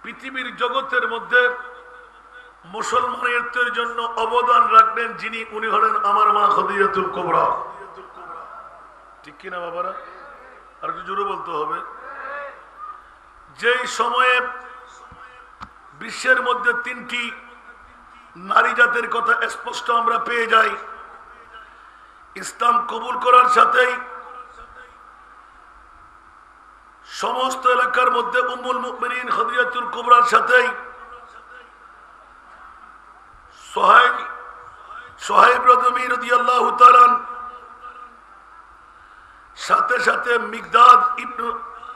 পৃথিবীর জগতের মধ্যে মুসলমানদের জন্য অবদান রাখবেন যিনি, উনি হলেন আমার মা খাদিজাতুল কুবরা। ঠিক কিনা বাবারা? আর একটু জোরে বলতে হবে। যেই সময়ে বিশ্বের মধ্যে তিনটি নারী জাতের কথা স্পষ্ট আমরা পেয়ে যাই, ইসলাম কবুল করার সাথেই সমস্ত এলাকার মধ্যে উম্মুল মুমিনিন খাদিজাতুল কুবরার সাথেই সোহাইব রাদিয়াল্লাহু তাআলা, সাথে সাথে মিকদাদ ইবনে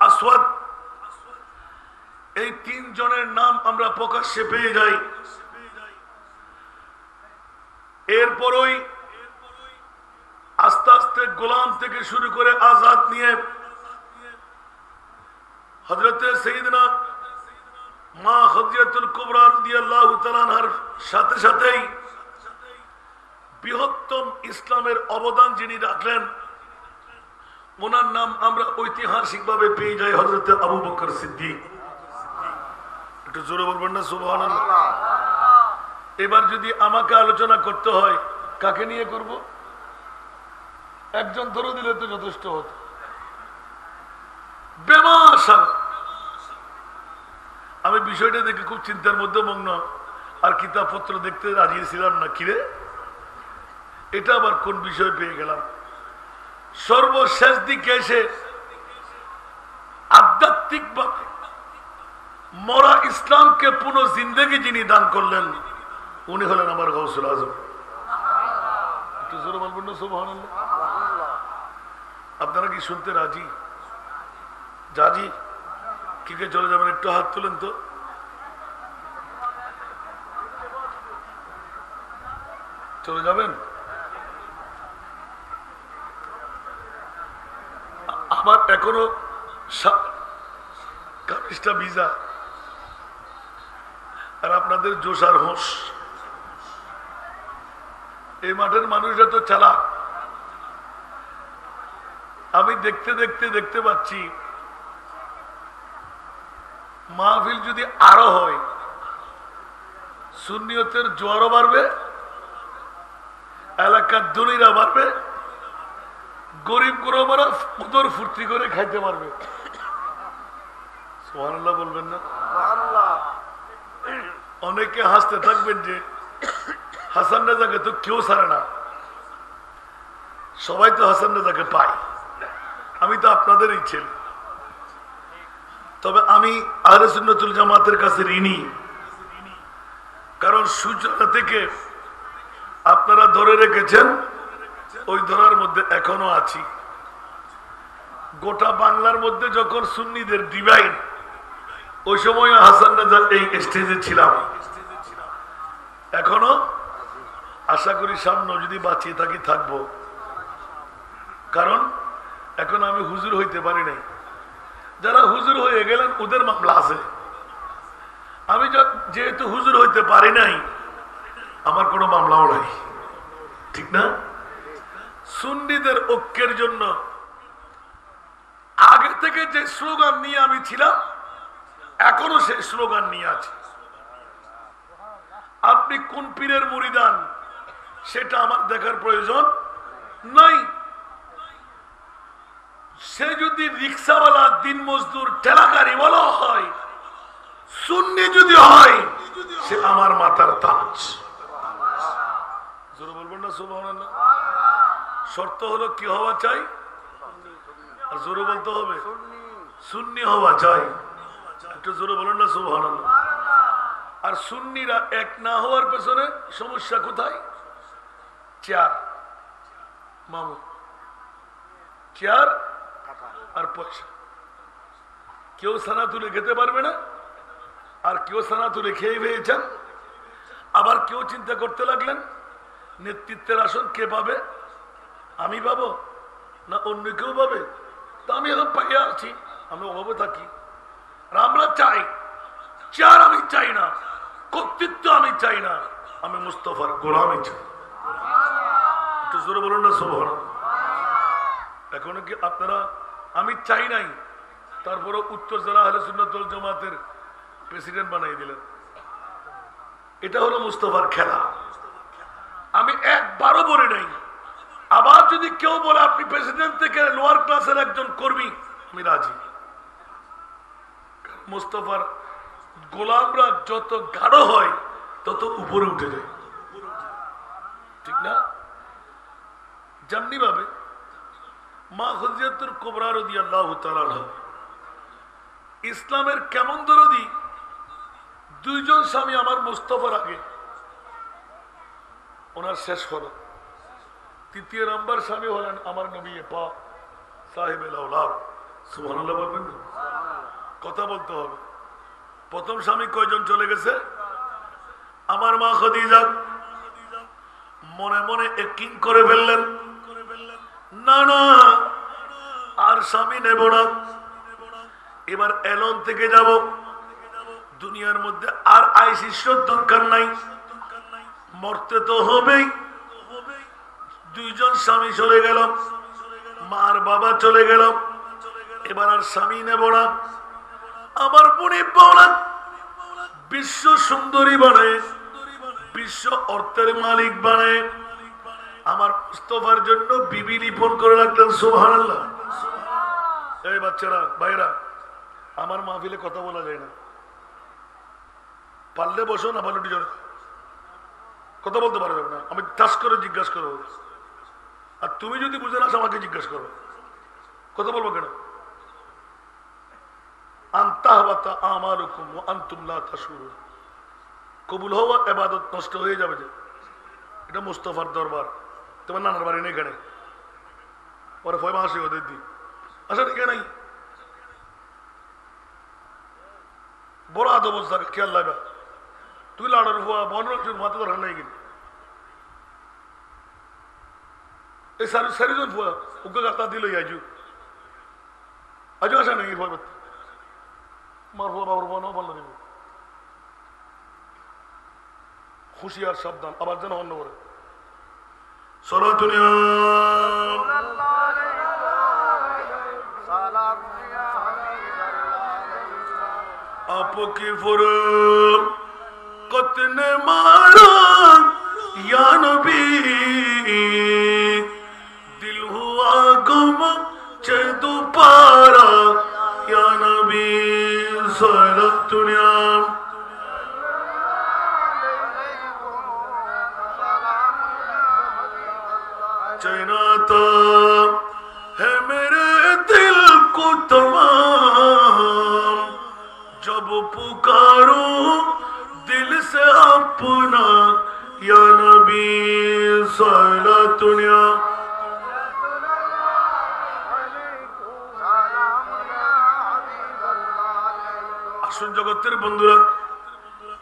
আসওয়াদ, এই তিনজনের নাম আমরা প্রকাশ্যে পেয়ে যাই। এরপরই আস্তে আস্তে গোলাম থেকে শুরু করে আজাদ নিয়ে হযরতে সাইয়েদনা মা খাদিজাতুল কুবরা রাদিয়াল্লাহু তাআলা আনহার সাথে সাথেই বৃহত্তম ইসলামের অবদান যিনি রাখলেন, ওনার নাম আমরা ঐতিহাসিকভাবে পেয়ে যাই হযরতে আবু বকর সিদ্দিক। একটু জোরে বলবেন না সুবহানাল্লাহ? এবার যদি আমাকে আলোচনা করতে হয়, কাকে নিয়ে করব? একজন ধরে দিলে তো যথেষ্ট হতো। বেমাশা আমি বিষয়টা দেখে খুব চিন্তার মধ্যে মগ্ন, আর কিতাবপত্র দেখতে রাজি ছিলাম না। কিরে, এটা আবার কোন বিষয় পেয়ে গেলাম? সর্বশেষ দিকে এসে আধ্যাত্মিক ভাবে মরা ইসলামকে পুনঃ জিন্দেগি যিনি দান করলেন, উনি হলেন আমার গাউসুল আজম। একটু জোরে বলবেন না সুবহানাল্লাহ? আপনারা কি শুনতে রাজি? জাজি কি কে চলে যাবেন? একটু হাত তুলেন তো। চলে যাবেন? আমার এখনো কামিজটা ভিজা, আর আপনাদের জোশ আর হোশ। এই মাঠের মানুষরা তো চালাক। আমি দেখতে দেখতে দেখতে পাচ্ছি মাহফিল যদি আরো হয়, সুন্নিয়তের জোয়ারও বাড়বে, এলাকার ধনীরা বাড়বে, গরিব গরবরা উদর ফুর্তি করে খাইতে পারবে। সুবহানাল্লাহ বলবেন না? অনেকে হাসতে থাকবেন যে হাসান রাজাকে তো কেউ ছাড়ে না, সবাই তো হাসান রাজাকে পায়। আমি তো আপনাদেরই ছেলে। তবে আমি আহলে সুন্নাতুল জামাতের কাছে ঋণী, কারণ সূচনা থেকে আপনারা ধরে রেখেছেন, ওই ধরার মধ্যে এখনো আছি। গোটা বাংলার মধ্যে যখন সুন্নিদের ডিভাইড, ওই সময় হাসান রাজা এই স্টেজে ছিলাম। এখনো আশা করি সামনে যদি বাঁচিয়ে থাকি থাকবো, কারণ এখন আমি হুজুর হইতে পারি নাই। যারা হুজুর হয়ে গেলেন ওদের মামলা আছে। আমি যেহেতু হুজুর হইতে পারি নাই, আমার কোনো মামলাও নাই। ঠিক না? সুন্নিদের ঐক্যের জন্য আগে থেকে যে স্লোগান নিয়ে আমি ছিলাম, এখনো সেই স্লোগান নিয়ে আছি। আপনি কোন পীরের মুরিদান সেটা আমার দেখার প্রয়োজন নাই। সে যদি রিক্সাওয়ালা, দিন মজদুর, ঠেলাগাড়ি বলা হয়, সুন্নি যদি হয়, সে আমার মাথার তাজ। জোরে বলবেন না সুবহানাল্লাহ? শর্ত হলো কি হওয়া চাই? আর জোরে বলতে হবে, সুন্নি হওয়া চাই। একটু জোরে বলেন না সুবহানাল্লাহ? আর সুন্নিরা এক না হওয়ার পেছনে সমস্যা কোথায়? চেয়ার, মামু, চেয়ার আর পয়সা। কেউ সানা তুলে খেতে পারবে না, আর কেউ সানা তুলে খেয়ে পেয়েছেন। আবার কেউ চিন্তা করতে লাগলেন নেতৃত্বের আসন কে পাবে, আমি পাবো না অন্য কেউ পাবে? তা আমি এখন পাইয়ে আছি, আমি অভাবে থাকি। আর আমরা চাই চেয়ার, আমি চাই না কর্তৃত্ব, আমি চাই না, আমি মুস্তাফার গোলামি চাই। একটু জোরে বলুন না সুবহানাল্লাহ? এখনো কি আপনারা, আমি চাই নাই, তারপরে উত্তর জেলা আহলে সুন্নাত ওয়াল জামাতের প্রেসিডেন্ট বানাই দিলেন। এটা হলো মুস্তফার খেলা। আমি একবারও বলি নাই। আবার যদি কেউ বলে আপনি প্রেসিডেন্ট থেকে লোয়ার ক্লাসের একজন কর্মী, আমি রাজি। মুস্তফার গোলামরা যত গাঢ় হয় তত উপরে উঠে যায়, ঠিক না? যেমনি ভাবে মা খাদিজাতুল কুবরা রাদিয়াল্লাহু তাআলা আনহা ইসলামের কেমন দরদি, দুইজন স্বামী আমার মুস্তফার আগে ওনার শেষ হলো, তৃতীয় নাম্বার স্বামী হলেন আমার নবী পাক সাহেবুল আওলাদ। সুবহানাল্লাহ বলবেন না? কথা বলতে হবে। প্রথম স্বামী কয়জন চলে গেছে? আমার মা খাদিজা মনে মনে ইয়াকিন করে ফেললেন, না না আর স্বামী নেব না, এবার এলন থেকে যাব, দুনিয়ার মধ্যে আর আইসিসর দরকার নাই, মরতে তো হবেই। দুইজন স্বামী চলে গেল, মার বাবা চলে গেল, এবার আর স্বামী নেব না। আমার বোনে পাওনা বিশ্ব সুন্দরী বানায়, বিশ্ব অর্থের মালিক বানায়, আমার মুস্তফার জন্য বিবি লিপন করে রাখলেন। সুবহানাল্লাহ। এই বাচ্চারা ভাইরা, আমার মাহফিলে কথা বলা যায় না, পারলে বসো, না পারলে জোরে কথা বলতে পারবে না। আমি টাচ করে জিজ্ঞাসা করবো, আর তুমি যদি বুঝে না আমাকে জিজ্ঞাসা করো, কথা বলবো কেন? কবুল হওয়া ইবাদত নষ্ট হয়ে যাবে যে, এটা মুস্তফার দরবার, তোমার নানার বাড়ি নেই এখানে, পরে ফয় মাসে ওদের দি আসা ঠিক নাই, বড় আদব থাকে খেয়াল লাগবে। তুই লাড়ার হওয়া বনর মাথা দরকার নাই কিন্তু এই সারিজন ফুয়া ওকে গাতা দিল আজু আজু আসা নাকি ভয় করতে মার ফুয়া বাবুর ফুয়া নাও পাল্লা দিব, হুশিয়ার সাবধান, আবার যেন অন্য করে সলাতুনিয়া आपकी फुरकत ने मारा या नबी, दिल हुआ गुम चे दोबारा या नबी सारा दुनिया। चैना था है मेरे दिल को तमाम, जब पुकारो दिल से अपना या नबी सारा दुनिया। আসুন জগতের বন্ধুরা,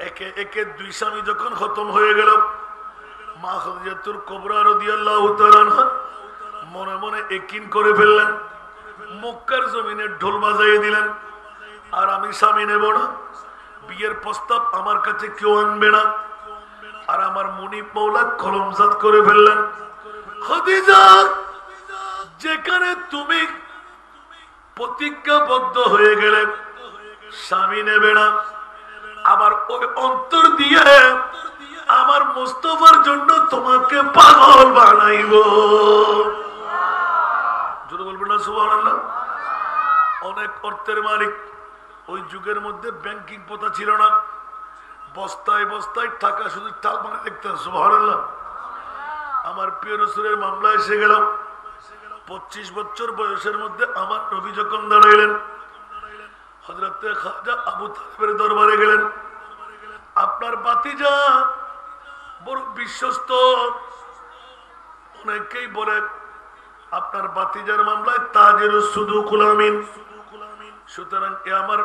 একে একে দুই স্বামী যখন খতম হয়ে গেল, মা খাদিজাতুল কুবরা রাদিয়াল্লাহু তাআলা আনহা মনে মনে ইয়াকিন করে ফেললেন, মক্কার জমিনে ঢোল বাজাইয়ে দিলেন, আর আমি স্বামী নেব না, বিয়ের প্রস্তাব আমার কাছে কেউ আনবে না। আর আমার মুনিব মৌলা কলমজাত করে ফেললেন, খাদিজা যেখানে তুমি প্রতিজ্ঞাবদ্ধ হয়ে গেলে স্বামী নেবে না, আবার ওই অন্তর দিয়ে আমার মুস্তফার জন্য তোমাকে পাগল বানাইব। জোরে বলবেন না সুবহানাল্লাহ। অনেক অর্থের মালিক, ওই যুগের মধ্যে ব্যাংকিং প্রথা ছিল না, বস্তায় বস্তায় টাকা শুধু টাল মানে দেখতেন। সুবহানাল্লাহ। আমার প্রিয় রাসূলের মামলা এসে গেল, 25 বছর বয়সের মধ্যে আমার নবী যখন দাঁড়াইলেন, হযরত খাজা আবু তালেবের দরবারে গেলেন, আপনার ভাতিজা বড় বিশ্বস্ত, অনেকেই বলে আপনার ভাতিজার মামলায় তাজের সুদুকুল আমিন, সুতরাং এ আমার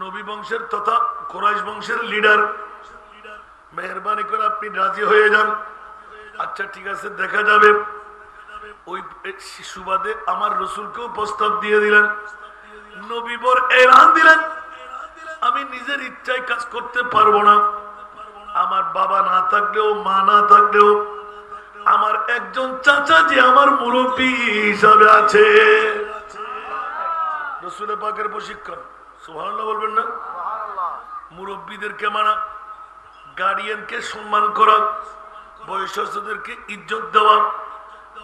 নবী বংশের তথা কুরাইশ বংশের লিডার, মেহরবানি করে আপনি রাজি হয়ে যান। আচ্ছা ঠিক আছে, দেখা যাবে। ওই সুবাদে আমার রসুলকেও প্রস্তাব দিয়ে দিলেন, নবী বর এলান দিলেন, আমি নিজের ইচ্ছায় কাজ করতে পারবো না, আমার বাবা না থাকলেও মা না থাকলেও আমার একজন চাচা যে আমার মুরব্বী হিসাবে আছে। রসুলের পাকের প্রশিক্ষণ, সুবহানাল্লাহ বলবেন না? মুরব্বীদেরকে মানা, গার্ডিয়ানকে সম্মান করা, বয়স্কদেরকে ইজ্জত দেওয়া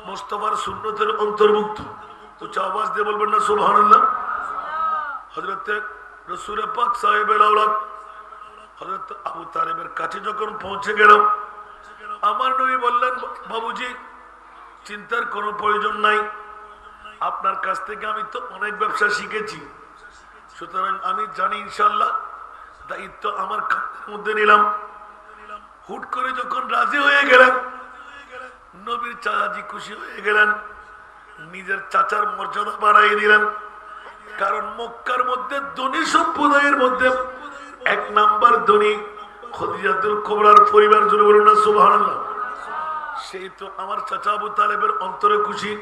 মুস্তাফার সুন্নতের অন্তর্ভুক্ত। উচ্চ আওয়াজ দিয়ে বলবেন না সুবহানাল্লাহ। হযরত রাসূল পাক সাহেবের আওলাদ হযরত আবু তালেবের কাছে যখন পৌঁছে গেলাম, আমার নবী বললেন, বাবুজি চিন্তার কোনো প্রয়োজন নাই, আপনার কাছ থেকে আমি তো অনেক ব্যবসা শিখেছি, সুতরাং আমি জানি ইনশাআল্লাহ, দায়িত্ব আমার মধ্যে নিলাম। হুট করে যখন রাজি হয়ে গেলেন, নবীর চাচাজি খুশি হয়ে গেলেন, নিজের চাচার মর্যাদা বাড়াই দিলেন। কারণ মক্কার মধ্যে ধনী সম্প্রদায়ের মধ্যে এক নাম্বার ধনী খদিজাতুল কুবরার পরিবার, জুড়ে বলুন না সুবহানাল্লাহ। সেই তো আমার চাচা আবু তালেবের অন্তরে খুশি,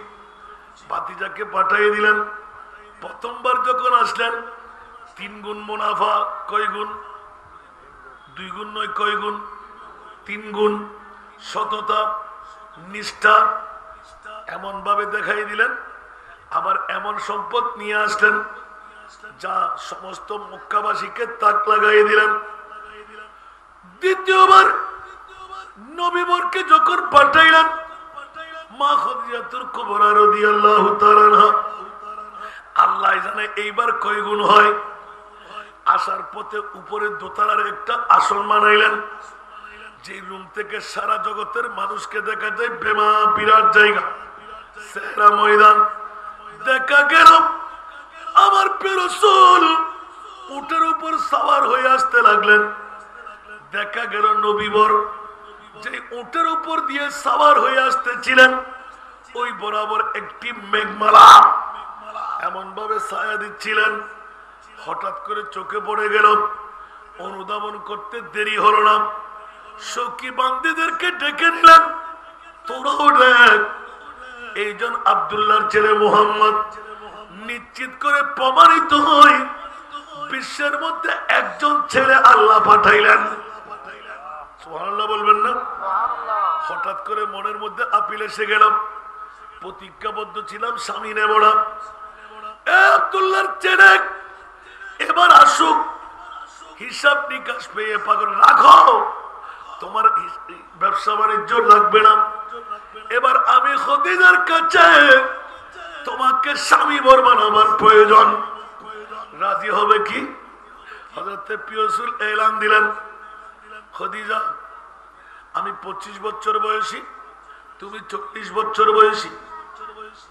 ভাতিজাকে পাঠিয়ে দিলেন। প্রথমবার যখন আসলেন 3 গুণ মুনাফা, কয় গুণ? 2 গুণ নয়, কয় গুণ? 3 গুণ সততা, নিষ্ঠা এমন ভাবে দেখাই দিলেন। আবার এমন সম্পদ নিয়ে আসলেন যা সমস্ত মক্কাবাসীকে তাক লাগাই দিলেন। দ্বিতীয়বার নবীবরকে যখন পাঠাইলেন, মা খদিজাতুল কুবরা রাদিয়াল্লাহু তাআলা আনহা, আল্লাহ জানে এইবার কয় গুণ হয়। আসার পথে উপরে দোতলার একটা আসন বানাইলেন, যে রুম থেকে সারা জগতের মানুষকে দেখা যায়। বেমা বিরাট জায়গা, সেরা ময়দান। দেখা গেল আমার প্রিয় রাসূল উটের উপর সওয়ার হয়ে আসতে লাগলেন। দেখা গেল নবীবর যে উটের উপর দিয়ে সওয়ার হয়ে আসতেছিলেন, ওই বরাবর একটি মেঘমালা এমন ভাবে ছায়া দিচ্ছিলেন। হঠাৎ করে চোখে পড়ে গেল, অনুধাবন করতে দেরি হলো না। সখী বান্দীদেরকে ডেকে নিলেন, তোরাও দেখ, এইজন আব্দুল্লাহর ছেলে মুহাম্মদ। নিশ্চিত করে প্রমাণিত হয় বিশ্বের মধ্যে একজন ছেলে আল্লাহ পাঠাইলেন। সুবহানাল্লাহ বলবেন না? হঠাৎ করে মনের মধ্যে আপিল এসে গেল, প্রতিজ্ঞাবদ্ধ ছিলাম স্বামী নেব না। আব্দুল্লাহর ছেলে এবার আসুক, হিসাব নিকাশ পেয়ে পাগল রাখো, তোমার ব্যবসা বাণিজ্য লাগবে না। এবার আমি খদিজার কাছে তোমাকে স্বামী বর বানাবার প্রয়োজন, রাজি হবে কি? হযরত প্রিয় রাসূল এলান দিলেন, খদিজা আমি 25 বছর বয়সী, তুমি 40 বছর বয়সী,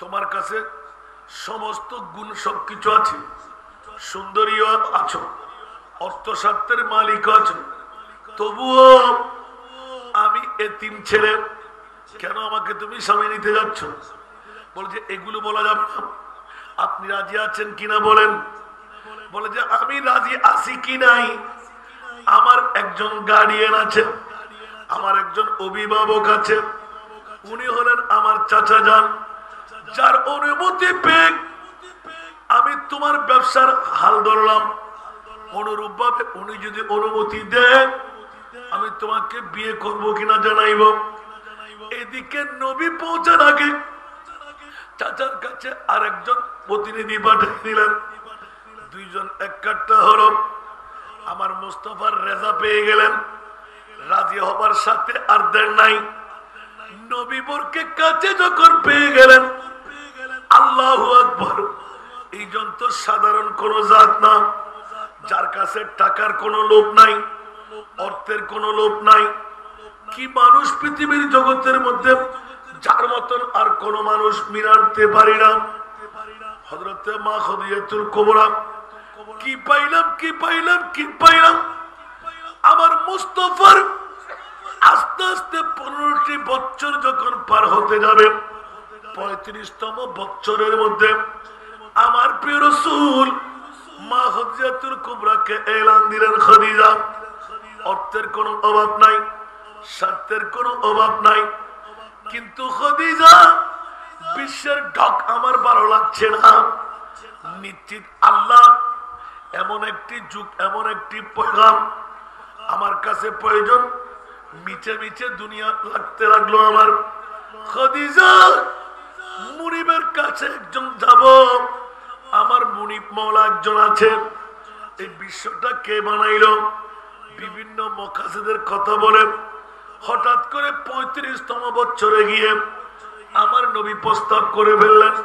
তোমার কাছে সমস্ত গুণ সবকিছু আছে, সুন্দরীও আছো, অর্থস্বার্থের মালিক আছো, তবুও আমি এতিম ছেলে, কেন আমাকে তুমি স্বামী নিতে যাচ্ছ? বলছে এগুলো বলা যাবে না, আপনি রাজি আছেন কিনা বলেন। বলে যে আমি রাজি আছি কি নাই, আমার একজন গার্ডিয়ান আছে, আমার একজন অভিভাবক আছে, উনি হলেন আমার চাচা যান, যার অনুমতি পেয়ে আমি তোমার ব্যবসার হাল ধরলাম। অনুরূপ ভাবে উনি যদি অনুমতি দেন, আমি তোমাকে বিয়ে করবো কিনা জানাইব। এদিকে নবী পৌঁছার আগে চাচার কাছে আরেকজন প্রতিনিধি পাঠিয়ে দিলেন। 2 জন এক কাট্টা হলো, আমার মুস্তাফার রেজা পেয়ে গেলেন। রাজি হবার সাথে আর দেন নাই, নবীবরকে কাছে যখন পেয়ে গেলেন, আল্লাহু আকবার, এইজন তো সাধারণ কোন জাত না, যার কাছে টাকার কোনো লোভ নাই, অর্থের কোনো লোভ নাই। কি মানুষ পৃথিবীর জগতের মধ্যে যার মতন আর কোন মানুষ মিলাতে পারি না। হযরত মা খদিজাতুল কুবরা, কি পাইলাম কি পাইলাম কি পাইলাম, আমার মুস্তাফার আস্তে আস্তে 15টি বছর যখন পার হতে যাবে, 35তম বছরের মধ্যে আমার প্রিয় রাসূল মা খদিজাতুল কুবরাকে এলান দিলেন, খদিজা অর্থের কোনো অভাব নাই, স্বার্থের কোনো অভাব নাই, কিন্তু খদিজা বিশ্বের ঢক আমার ভালো লাগছে না। নিশ্চিত আল্লাহ এমন একটি যুগ, এমন একটি পয়গাম আমার কাছে প্রয়োজন। মিছে মিছে দুনিয়া লাগতে লাগলো আমার। খদিজা মুনিবের কাছে একজন যাব, আমার মুনিব মওলা একজন আছে, এই বিশ্বটা কে বানাইল? বিভিন্ন মকাসিদের কথা বলে হঠাৎ করে 35তম বছরে গিয়ে আমার নবী প্রস্তাব করে ফেললেন,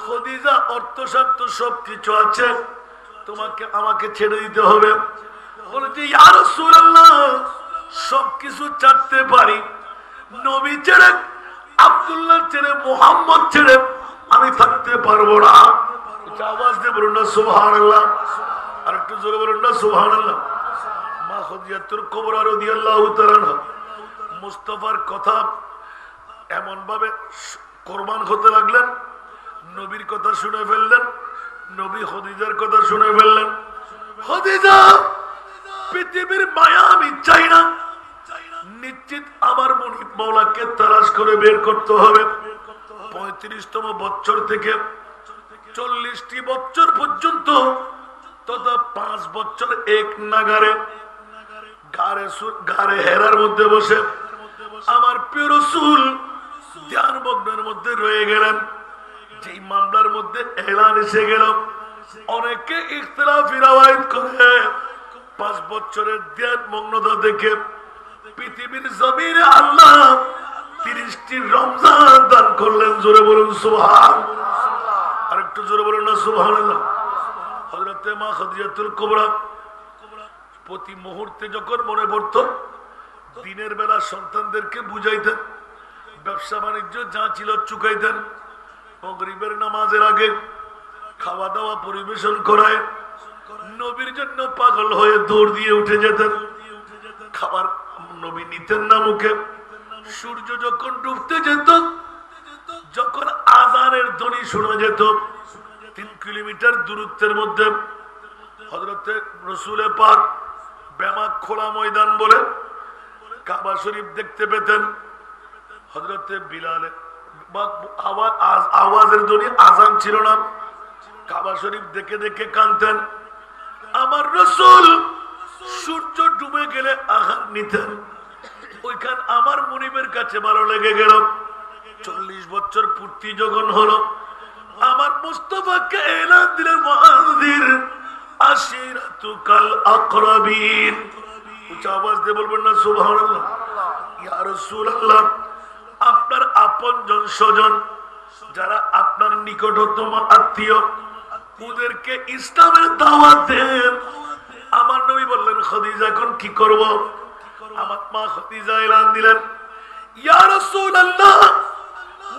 খদিজা অর্থশাস্ত্র সবকিছু আছে, তোমাকে আমাকে ছেড়ে দিতে হবে। বলে যে ইয়া রাসূলুল্লাহ, সবকিছু ছাড়তে পারি, নবী ছেড়ে, আব্দুল্লাহ ছেড়ে, মুহাম্মদ ছেড়ে আমি থাকতে পারবো না। আওয়াজ দিয়ে বলুন না সুবহানাল্লাহ। আর একটু জোরে বলুন না সুবহানাল্লাহ। মা খাদিজাতুল কুবরা রাদিয়াল্লাহু তাআলা মুস্তাফার কথা এমন ভাবে কোরবান হতে লাগলেন, নবীর কথা শুনে ফেললেন, নবী খাদিজার কথা শুনে ফেললেন। খাদিজা, পৃথিবীর মায়া আমি চাই না, নিশ্চিত আমার মুনিব মাওলাকে তালাশ করে বের করতে হবে। 35তম বছর থেকে 40টি বছর পর্যন্ত তথা 5 বছর এক নাগারে গারে হেরার মধ্যে বসে আমার প্রিয় রাসূল ধ্যান মগ্নের মধ্যে রয়ে গেলেন। যেই মামলার মধ্যে এলান এসে গেল, অনেকে ইখতিলাফি রাওয়ায়াত করে 5 বছরের ধ্যান মগ্নতা দেখে পৃথিবীর জমিনে আল্লাহ 30টি রমজান দান করলেন। জোরে বলুন সুবহানাল্লাহ। আর একটু জোরে বলুন না সুবহানাল্লাহ। হযরতে মা খাদিজাতুল কুবরা প্রতি মুহূর্তে যখন মনে পড়তো, দিনের বেলা সন্তানদেরকে বুঝাইতেন, ব্যবসা বাণিজ্য যা ছিল চুকাইতেন, মাগরিবের নামাজের আগে খাওয়া দাওয়া পরিবেশন করায় নবীর জন্য পাগল হয়ে দৌড় দিয়ে উঠে যেতেন। খাবার নবী নিতেন না মুখে। সূর্য যখন ডুবতে যেত, যখন আযানের ধ্বনি শোনা যেত 3 কিলোমিটার দূরত্বের মধ্যে, হযরতে রাসূল পাক বেমা খোলা ময়দান বলে কাবা শরীফ দেখতে পেতেন। হযরতে বিলাল আওয়াজের ধ্বনি, আযান ছিল না, কাবা শরীফ দেখে দেখে কাঁদতেন। আমার রাসূল সূর্য ডুবে গেলে আহার নিতেন। ওইখান আমার মুনিবের কাছে ভালো লেগে গেল। 40 বছর পূর্তি যখন হলো, আমার মুস্তাফাকে এলান দিলেন, মুআযির আশিরাতুকাল আকরাবিন। উচ্চ আওয়াজ দিয়ে বলবেন না সুবহানাল্লাহ। ইয়া রাসূলুল্লাহ, আপনার আপনজন স্বজন যারা আপনার নিকটতম আত্মীয়, ওদেরকে ইসলামের দাওয়াত দেন। আমার নবী বললেন, খাদিজা এখন কি করব? আমার মা খাদিজা এলান দিলেন, ইয়া রাসূলুল্লাহ,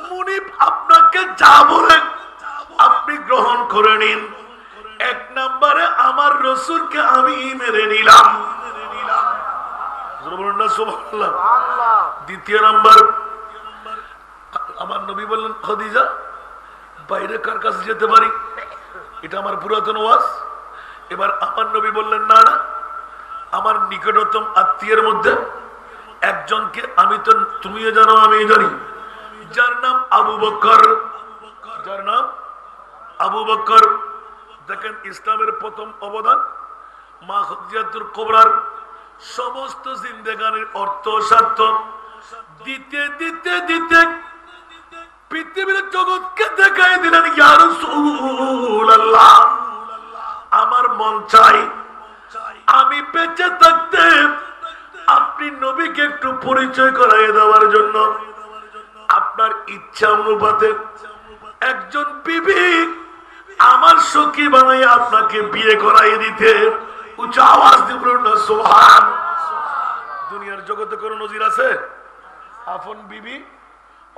মুনিব আপনাকে যা বলেন আপনি গ্রহণ করে নিন। 1 নম্বরে আমার রাসূলকে আমি মেনে নিলাম। সুবহানাল্লাহ। দ্বিতীয় নাম্বার, আমার নবী বললেন, খাদিজা বাইরে কার কাছে যেতে পারি? এটা আমার পুরাতন ওয়াজ। এবার আমার নবী বললেন, না না, আমার নিকটতম আত্মীয়ের মধ্যে একজনকে আমি তো, তুমিও জানো আমি জানি, যার নাম আবু বকর। যার নাম আবু বকর। দেখেন ইসলামের প্রথম অবদান মা খাদিজাতুল কুবরার সমস্ত জিন্দেগানির অর্থ স্বার্থ দিতে দিতে দিতে পৃথিবীর জগৎকে দেখাই দিলেন, ইয়া রাসূলুল্লাহ, আমার মন চাই আমি বেঁচে থাকতে আপনি নবীকে একটু পরিচয় করাইয়ে দেওয়ার জন্য আপনার ইচ্ছা অনুপাতে একজন বিবি আমার সখী বানাই আপনাকে বিয়ে করাইয়ে দিতে। উচ্চ আওয়াজ দিয়ে বলুন না সুবহান। দুনিয়ার জগতে কোন নজির আছে? আপন বিবি,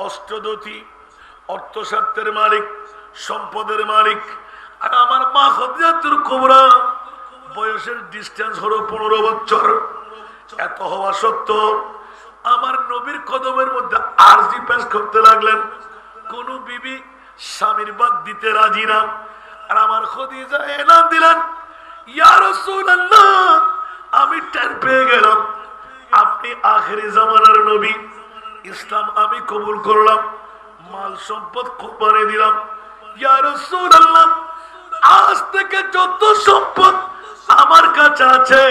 অষ্টদতী, অর্থস্বার্থের মালিক, সম্পদের মালিক, আর আমার মা খাদিজাতুল কুবরা বয়সের ডিস্টেন্স হলো 15 বছর। এত হওয়া সত্ত্বেও আমার নবীর কদমের মধ্যে আরজি পেশ করতে লাগলেন। কোন বিবি স্বামীর বাদ দিতে রাজি না। আর আমার খাদিজা এলান দিলেন, ইয়া রাসূলুল্লাহ, আমি টের পেয়ে গেলাম আপনি আখেরি জামানার নবী। ইসলাম আমি কবুল করলাম, মাল সম্পদ কোরবানি দিলাম। ইয়া রাসূলুল্লাহ, আজ থেকে যত সম্পদ আমার কাছে আছে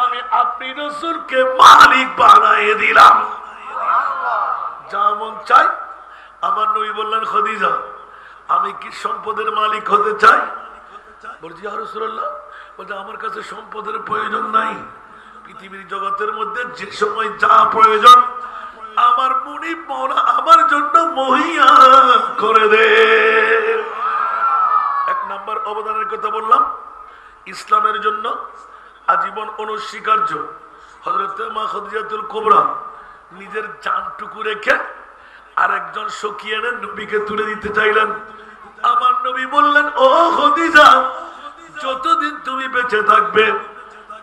আমি আপনি রাসূলকে মালিক বানিয়ে দিলাম। যা মন চাই। আমার নবী বললেন, খাদিজা আমি কি সম্পদের মালিক হতে চাই? বলছি ইয়া রাসূলুল্লাহ, বলছে আমার কাছে সম্পদের প্রয়োজন নাই, পৃথিবীর জগতের মধ্যে যে সময় যা প্রয়োজন আমার মুনিব মওলা আমার জন্য মুহইয়া করে দে। এক নাম্বার অবদানের কথা বললাম, ইসলামের জন্য আজীবন অনস্বীকার্য হযরত মা খাদিজাতুল কুবরা নিজের জানটুকু রেখে আরেকজন সখী এনে নবীকে তুলে দিতে চাইলেন। আমার নবী বললেন, ও খাদিজা, যতদিন তুমি বেঁচে থাকবে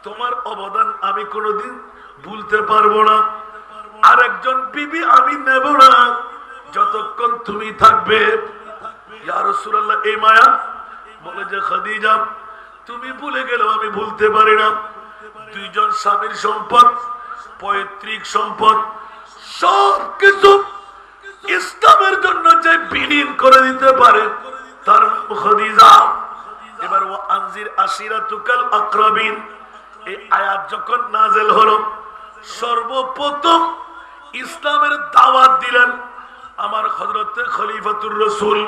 তোমার অবদান আমি কোনোদিন ভুলতে পারবো না, আরেকজন বিবি আমি নেব না যতক্ষণ তুমি থাকবে। ইয়া রাসূলুল্লাহ, এই মায়া বলে যে খাদিজা তুমি ভুলে গেলেও আমি ভুলতে পারি না। দুইজন স্বামীর সম্পদ, পৈতৃক সম্পদ সবকিছু ইসলামের জন্য যে বিলীন করে দিতে পারে তার নাম খাদিজা। এবার ও আনজির আশিরাতুকাল আকরাবিন, এই আয়াত যখন নাযিল হলো সর্বপ্রথম ইসলামের দাওয়াত দিলেন আমার হযরত খলিফাতুর রাসূল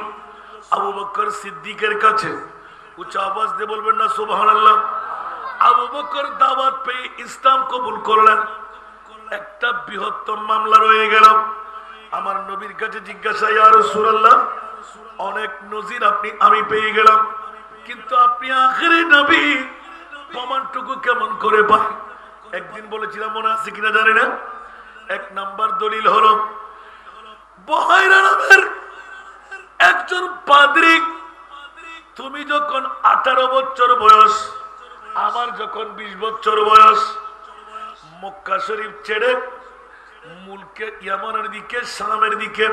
আবু বকর সিদ্দিকের কাছে। উচ্চ আওয়াজ দিয়ে বলবেন না সুবহানাল্লাহ। আবু বকর দাওয়াত পেয়ে ইসলাম কবুল করলেন। একটা বৃহত্তম মামলা রয়ে গেল। আমার নবীর কাছে জিজ্ঞাসা, ইয়া রাসূলুল্লাহ, অনেক নজির আমি পেয়ে গেলাম, কিন্তু আপনি আখেরি নবী, প্রমাণটুকু কেমন করে পাই? একদিন বলেছিলাম, মনে আছে কিনা জানি না। এক নাম্বার দলিল হলো বহাইরা নামের একজন পাদ্রী, তুমি যখন 18 বছর বয়স, আমার যখন 20 বছর বয়স, মক্কা শরীফ ছেড়ে মুলকে ইয়ামানের দিকে, শামের দিকে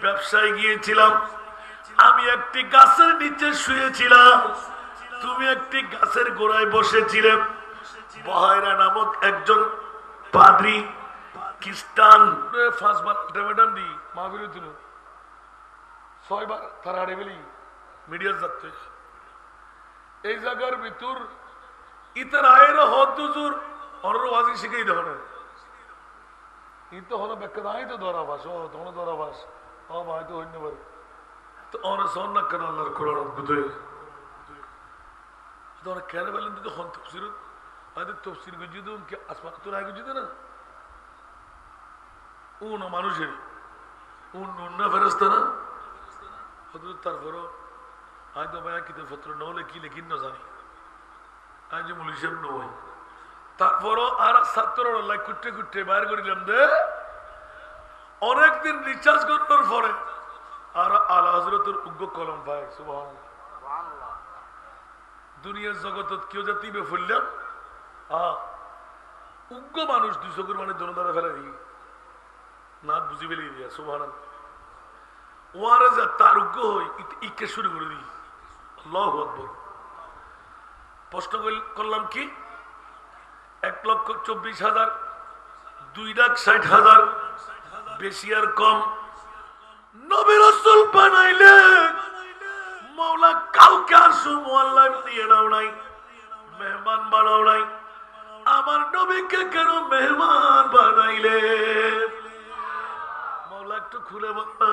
ব্যবসায় গিয়েছিলাম। আমি একটি গাছের নিচে শুয়েছিলাম, তুমি একটি গাছের গোড়ায় বসেছিলে। বহাইরা নামক একজন পাদ্রী খ্রিস্টান 5 বার টেমেটান দি মাহফিল হইছিল, 6 বার তারা হারে ফেলি মিডিয়ার যাচ্ছে। এই জায়গার ভিতর ইতার আয়ের হদ দুজুর অনর ওয়াজি শিখেই দেখ না, ইতো হলো ব্যাখ্যা দাঁড়াই তো ধরাবাস, ও তোমার ধরাবাস, ও ভাই তো হইতে পারে তো অনেক সন না কেন আল্লাহর কোরআন অদ্ভুত হয়ে তোমরা কেন বললেন তো হন তফসির হয়তো তফসির গুজি তো আসমান তো রায় গুজি না ও না মানুষের ও নুন্না ফেরস্তা না হয়তো তারপরও হয়তো ভাই কিতাবপত্র নহলে কি লেখিন না জানি আজ মুল হিসেব নয়। তারপরও আর ছাত্ররা আল্লাহ কুটে কুটে বাইর করিলাম দে অনেকদিন রিচার্জ করার পরে আর আলা হযরতের উগ্র কলম পায়। সুবহানাল্লাহ। দুনিয়ার জগতত কেউ জাতিবে ফুললাম উগ্র মানুষ 200 করে মানে দোনো দ্বারা ফেলে দিই না বুঝি ফেলে দিয়া। সুবহানাল্লাহ। ওয়ারা যা তার উগ্র হই ইকে শুরু করে দিই। আল্লাহু আকবার। প্রশ্ন করলাম কি 1,24,000 2,60,000 বেশি আর কম নবী রাসূল বানাইলে মাওলা কাউকে আসু মোয়াল্লা দিয়ে নাও নাই, মেহমান বানাও নাই, আমার নবীকে কেন মেহমান বানাইলে? মাওলা একটু খুলে বলনা।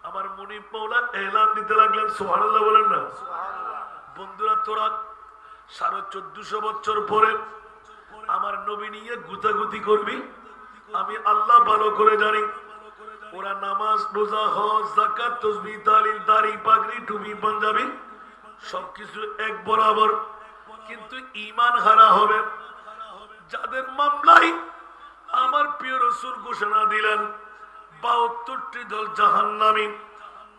আমার মুনিব মাওলা এলান দিতে লাগলেন। সুবহানাল্লাহ বলেন না? বন্ধুরা তোরা 1450 বছর পরে আমার নবী নিয়ে গুতাগুতি করবি, আমি আল্লাহ ভালো করে জানি। ওরা নামাজ, রোজা, হজ, যাকাত, তাসবিহ, তাহলিল, দাড়ি, পাগড়ি, টুপি, পাঞ্জাবি সবকিছু এক বরাবর, কিন্তু ঈমান হারা হবে। যাদের মামলায় আমার প্রিয় রাসূল ঘোষণা দিলেন 72টি দল জাহান্নামী,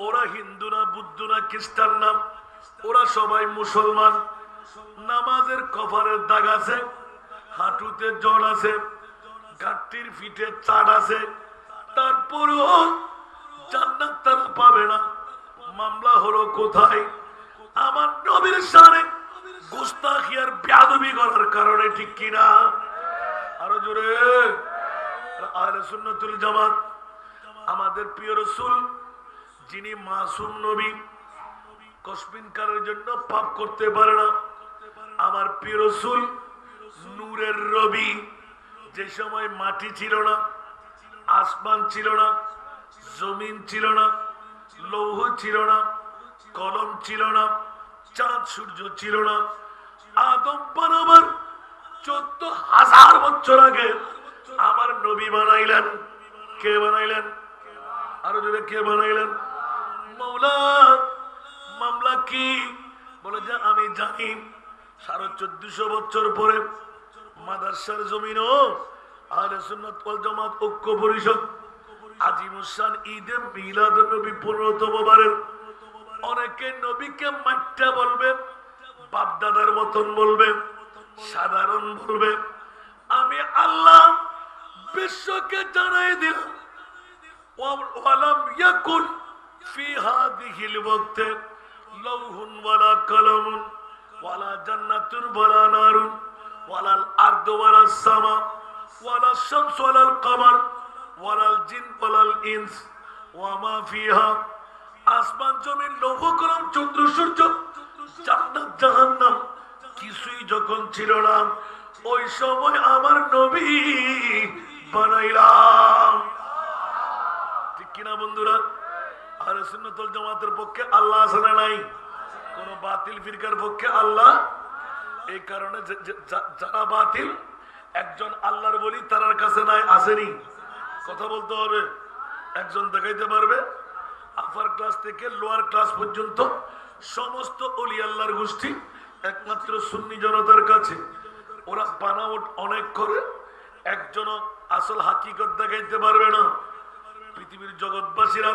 ওরা হিন্দু না, বুদ্ধ না, খ্রিস্টান না, ওরা সবাই মুসলমান। নামাজের কপালের দাগ আছে, হাঁটুতে জ্বর আছে, গাঁটটির ফিটে চাট আছে, তারপরেও জান্নাত তারা পাবে না। মামলা হলো কোথায়? আমার নবীর শানে গুস্তাখি আর বেয়াদবি করার কারণে, ঠিক কিনা? আরো জোরে। আহলে সুন্নাতুল জামাত আমাদের প্রিয় রাসূল যিনি মাসুম নবী, কসমিন কালের জন্য পাপ করতে পারে না। আমার প্রিয় রাসূল নূরের রবি, যে সময় মাটি ছিল না, আসমান ছিল না, জমিন ছিল না, লৌহ ছিল না, কলম ছিল না, চাঁদ সূর্য ছিল না, আদম বানাবার 14,000 বছর আগে আমার নবী বানাইলেন। কে বানাইলেন? আরো জোরে কে বানাইলেন? মৌলা। মামলা কি? বলে যে আমি জানি 1450 বছর পরে মাদ্রাসার জমিনও আহলে সুন্নাত ওয়াল জামাত ঐক্য পরিষদ আজিমুসান ঈদে মিলাদ নবী 15তম বারের অনেকে নবীকে মাট্টা বলবে, বাপ দাদার মতন বলবে, সাধারণ বলবে। আমি আল্লাহ বিশ্বকে জানাই দিলাম ওয়ালাম ইয়াকুন ফি হাদিহিল ওয়াক্তে লাউহুন ওয়ালা কালামুন ওয়ালা জান্নাতুন ওয়ালা নারুন ওয়ালাল আরদু ওয়ালাস সামা ওয়ালাশ শামসু ওয়ালাল কমার ওয়ালাল জিন ওয়ালাল ইনস ওয়া মা ফিহা। আসমান জমিন লৌহ কলম চন্দ্র সূর্য জান্নাত জাহান্নাম কিছুই যখন ছিল না, ওই সময় আমার নবী বানাইলাম। ঠিক কিনা বন্ধুরা? আহলে সুন্নাত ওয়াল জামাতের পক্ষে আল্লাহ আছে না নাই? কোন বাতিল ফিরকার পক্ষে আল্লাহ। এই কারণে যারা বাতিল একজন আল্লাহর বলি তার কাছে নাই, আসেনি। কথা বলতে হবে। একজন দেখাইতে পারবে আপার ক্লাস থেকে লোয়ার ক্লাস পর্যন্ত সমস্ত ওলি আল্লাহর গোষ্ঠী একমাত্র সুন্নি জনতার কাছে। ওরা বানাওয়াট অনেক করে, একজন আসল হাকিকত দেখাইতে পারবে না। পৃথিবীর জগৎবাসীরা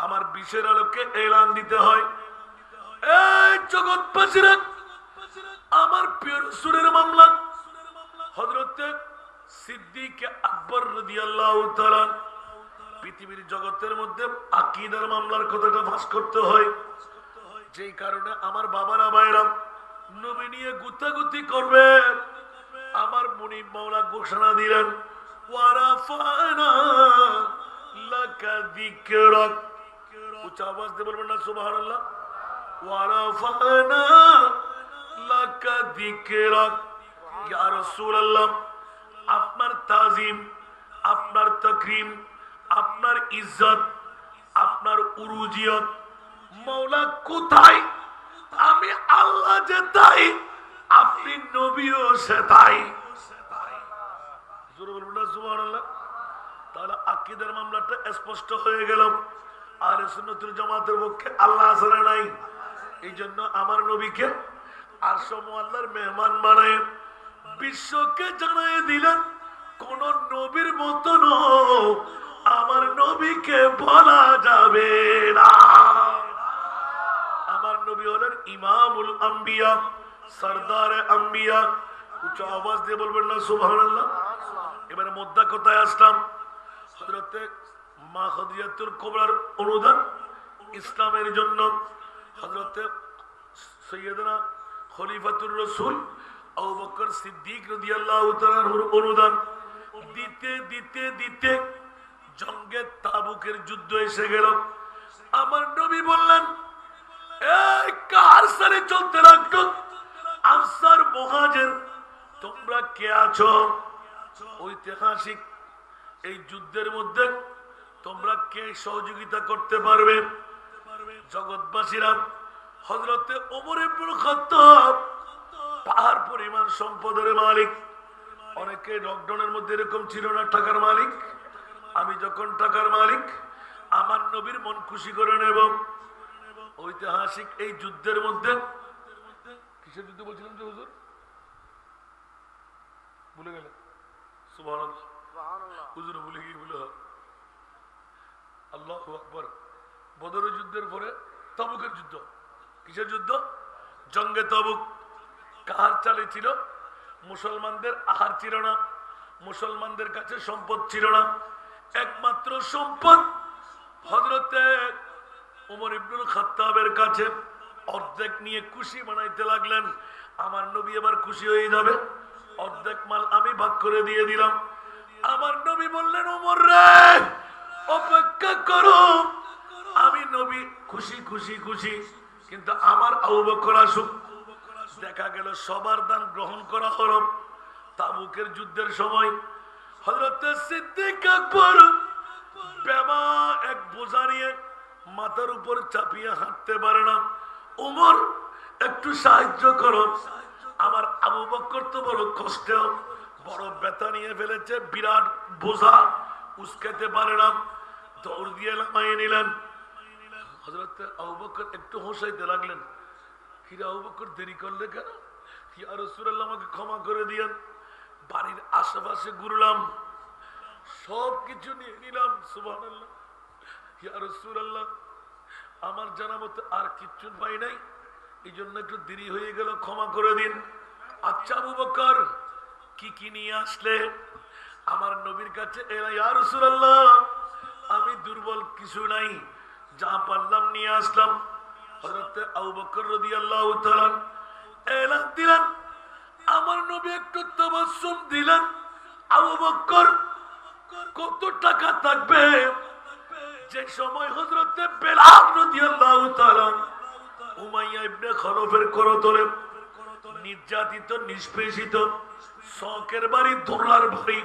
আমার বিশ্বের আলোকে এলান দিতে হয়, এই জগৎবাসীরা আমার প্রিয় রাসূলের মামলা হযরতে সিদ্দিক আকবর রাদিয়াল্লাহু তাআলা পৃথিবীর জগতের মধ্যে আকীদার মামলার কথাটা ফাঁস করতে হয়। যেই কারণে আমার বাবারা ভাইরা নবী নিয়ে গুতাগুতি করবে। আমার মুনিব মাওলা ঘোষণা দিলেন ওয়ারাফানা লাকা যিকরাক। উচ্চ আওয়াজ দিয়ে বলবেন না সুবহানাল্লাহ। ওয়ারাফানা লাকা যিকরাক। ইয়া রাসূলুল্লাহ, আপনার তাজিম, আপনার তাকরীম, আপনার ইজ্জত, আপনার উরুজিয়ত মৌলা কোথায়? আমি আল্লাহ যে তাই, আপনি নবীও সে তাই। জোরে বলবেন না সুবহানাল্লাহ। তাহলে আকীদার মামলাটা স্পষ্ট হয়ে গেল। আহলে সুন্নাত ওয়াল জামাতের পক্ষে আল্লাহ আছে না নাই? এই জন্য আমার নবীকে আরশ মুআল্লার মেহমান বানায় বিশ্বকে জানাই দিলেন কোন নবীর মতন আমার নবীকে বলা যাবে না। আমার নবী হলেন ইমামুল আম্বিয়া, সরদারে আম্বিয়া। উচ্চ আওয়াজ দিয়ে বলবেন না সুবহানাল্লাহ। এবারে মুদ্দা কোথায় আসলাম? হযরতে মা খাদিজাতুল কুবরার অনুদান ইসলামের জন্য হযরতে সাইয়্যিদনা খলিফাতুর রাসূল আবু বকর সিদ্দিক রাদিয়াল্লাহু তাআলার অনুদান দিতে দিতে দিতে জঙ্গে তাবুকের যুদ্ধ এসে গেল। আমার নবী বললেন, এই কার সাথে চলতে লাগলো? আনসার মুহাজির তোমরা কে আছো? ঐতিহাসিক এই যুদ্ধের মধ্যে তোমরা কে সহযোগিতা করতে পারবে? জগৎবাসীরা হযরতে ওমর ইবনে খাত্তাব পাহাড় পরিমাণ সম্পদের মালিক। অনেকে লকডাউনের মধ্যে এরকম ছিল না, টাকার মালিক। আমি যখন টাকার মালিক আমার নবীর মন খুশি করে নেব। ঐতিহাসিক এই যুদ্ধের মধ্যে কিসের যুদ্ধ বলছিলাম যে হুজুর? ভুলে গেলেন? সুবহানাল্লাহ। হুজুর ভুলে গিয়ে ভুলে হয়। আল্লাহু আকবার। বদরের যুদ্ধের পরে তাবুকের যুদ্ধ। কিসের যুদ্ধ? জঙ্গে তাবুক। কার চালে ছিল? মুসলমানদের আহার ছিল না, মুসলমানদের কাছে সম্পদ ছিল না। একমাত্র সম্পদ হযরতে ওমর ইবনুল খাত্তাবের কাছে। অর্ধেক নিয়ে খুশি বানাইতে লাগলেন। আমার নবী এবার খুশি হয়ে যাবে, অর্ধেক মাল আমি ভাগ করে দিয়ে দিলাম। আমার নবী বললেন, ওমর রে অপেক্ষা করো, আমি নবী খুশি খুশি খুশি, কিন্তু আমার আবু বকর আসুক। দেখা গেল সবার দান গ্রহণ করা হলো। তাবুকের যুদ্ধের সময় হযরতে সিদ্দিক আকবর বেমা এক বোঝা নিয়ে মাথার উপর চাপিয়ে হাঁটতে পারে না। ওমর একটু সাহায্য করো। আমার আবু বকর তো বড় কষ্টে বড় ব্যথা নিয়ে ফেলেছে, বিরাট বোঝা উস্কাতে পারে না, দৌড় দিয়ে নামাইয়ে নিলেন। হযরত আবু বকর একটু হোসাইতে লাগলেন, কিরে আবু বকর দেরি করলে কেন? ইয়া রাসূলুল্লাহ আমাকে ক্ষমা করে দিয়েন। বাড়ির আশেপাশে ঘুরলাম, সব কিছু নিয়ে নিলাম, সুবহানাল্লাহ। ইয়া রাসূলুল্লাহ আমার জানা মতে আর কিচ্ছু পাই নাই, এই জন্য একটু দেরি হয়ে গেল, ক্ষমা করে দিন। আচ্ছা আবু বকর কি কি নিয়ে আসলে? আমার নবীর কাছে এলা, ইয়া রাসূলুল্লাহ আমি দুর্বল কিছু নাই, যা পারলাম নিয়ে আসলাম। হযরত আবু বকর রাদিয়াল্লাহু তাআলা এলান দিলেন, আমার নবী একটু তাবাসসুম দিলেন। আবু বকর কত টাকা থাকবে? যে সময় হযরত বেলাল রাদিয়াল্লাহু তাআলা উমাইয়া ইবনে খলফের করতলে নির্যাতিত, নিষ্পেষিত, শখের বাড়ি, দোলার বাড়ি,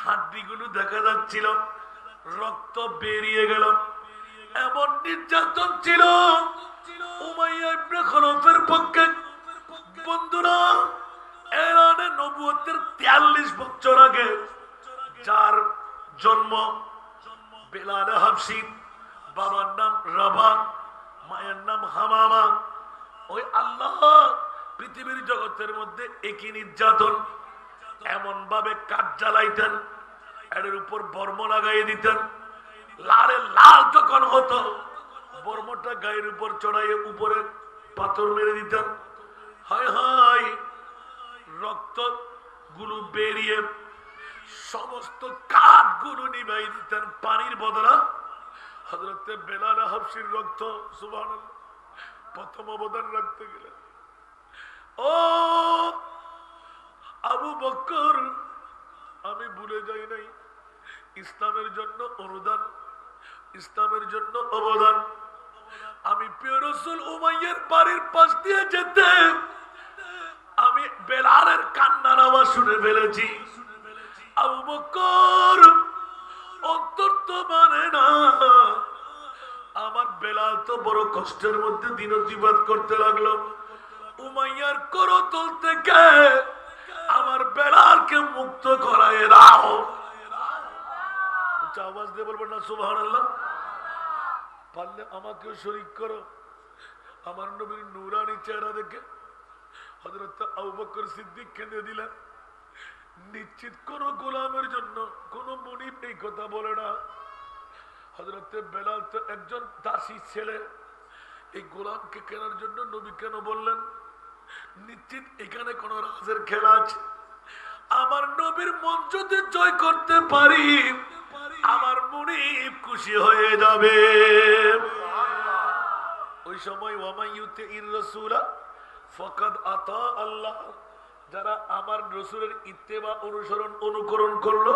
হাড্ডিগুলো দেখা যাচ্ছিল, রক্ত বেরিয়ে গেল, এমন নির্যাতন ছিল উমাইয়া ইবনে খলফের পক্ষে। বন্ধুরা, এলানে নবুয়তের 43 বছর আগে যার জন্ম, বেলাল হাবশী, বাবার নাম রাবা, মায়ের নাম হামামা, ওই আল্লাহ পৃথিবীর জগতের মধ্যে একই নির্যাতন, এমন ভাবে কাঠ জ্বালাইতেন, এর উপর বর্ম লাগাই দিতেন, লালে লাল যখন হতো বর্মটা গায়ের উপর চড়াইয়ে উপরে পাথর মেরে দিতেন, হায় হায় রক্ত গুলো বেরিয়ে সমস্ত কাঠ গুলো নিভাই দিতেন পানির বদলা। হযরত বেলাল হাবশীর রক্ত, সুবহানাল্লাহ, প্রথম অবদান রাখতে গেলেন। ও আবু বকর, আমি ভুলে যাই নাই ইসলামের জন্য অনুদান, ইসলামের জন্য অবদান। আমি প্রিয় রাসূল উমাইয়ার বাড়ির পাশ দিয়ে যেতে আমি বেলালের কান্নার আওয়াজ শুনে ফেলেছি। আবু বকর অন্তর তো মানে না, আমার বেলাল তো বড় কষ্টের মধ্যে দিন অতিবাদ করতে লাগলো, উমাইয়ার করতল থেকে আমার বেলালকে মুক্ত করায় দাও। আওয়াজ দিয়ে বলবেন না সুবহানাল্লাহ? পারলে আমাকেও শরীক করো। আমার নবীর নূরানি চেহারা দেখে হযরত আবু বকর সিদ্দিক কেঁদে দিলেন। নিশ্চিত কোন গোলামের জন্য কোন মুনিব এই কথা বলে না। হযরত বেলাল তো একজন দাসী ছেলে, এই গোলামকে কেনার জন্য নবী কেন বললেন? নিশ্চিত এখানে কোন রাজের খেলা আছে। আমার নবীর মন যদি জয় করতে পারি, আমার মুনিব খুশি হয়ে যাবে। ওই সময় ওয়ামাইয়ুতির রাসূলা ফাকাদ আতা আল্লাহ, যারা আমার রাসূলের ইত্তেবা অনুসরণ অনুকরণ করলো,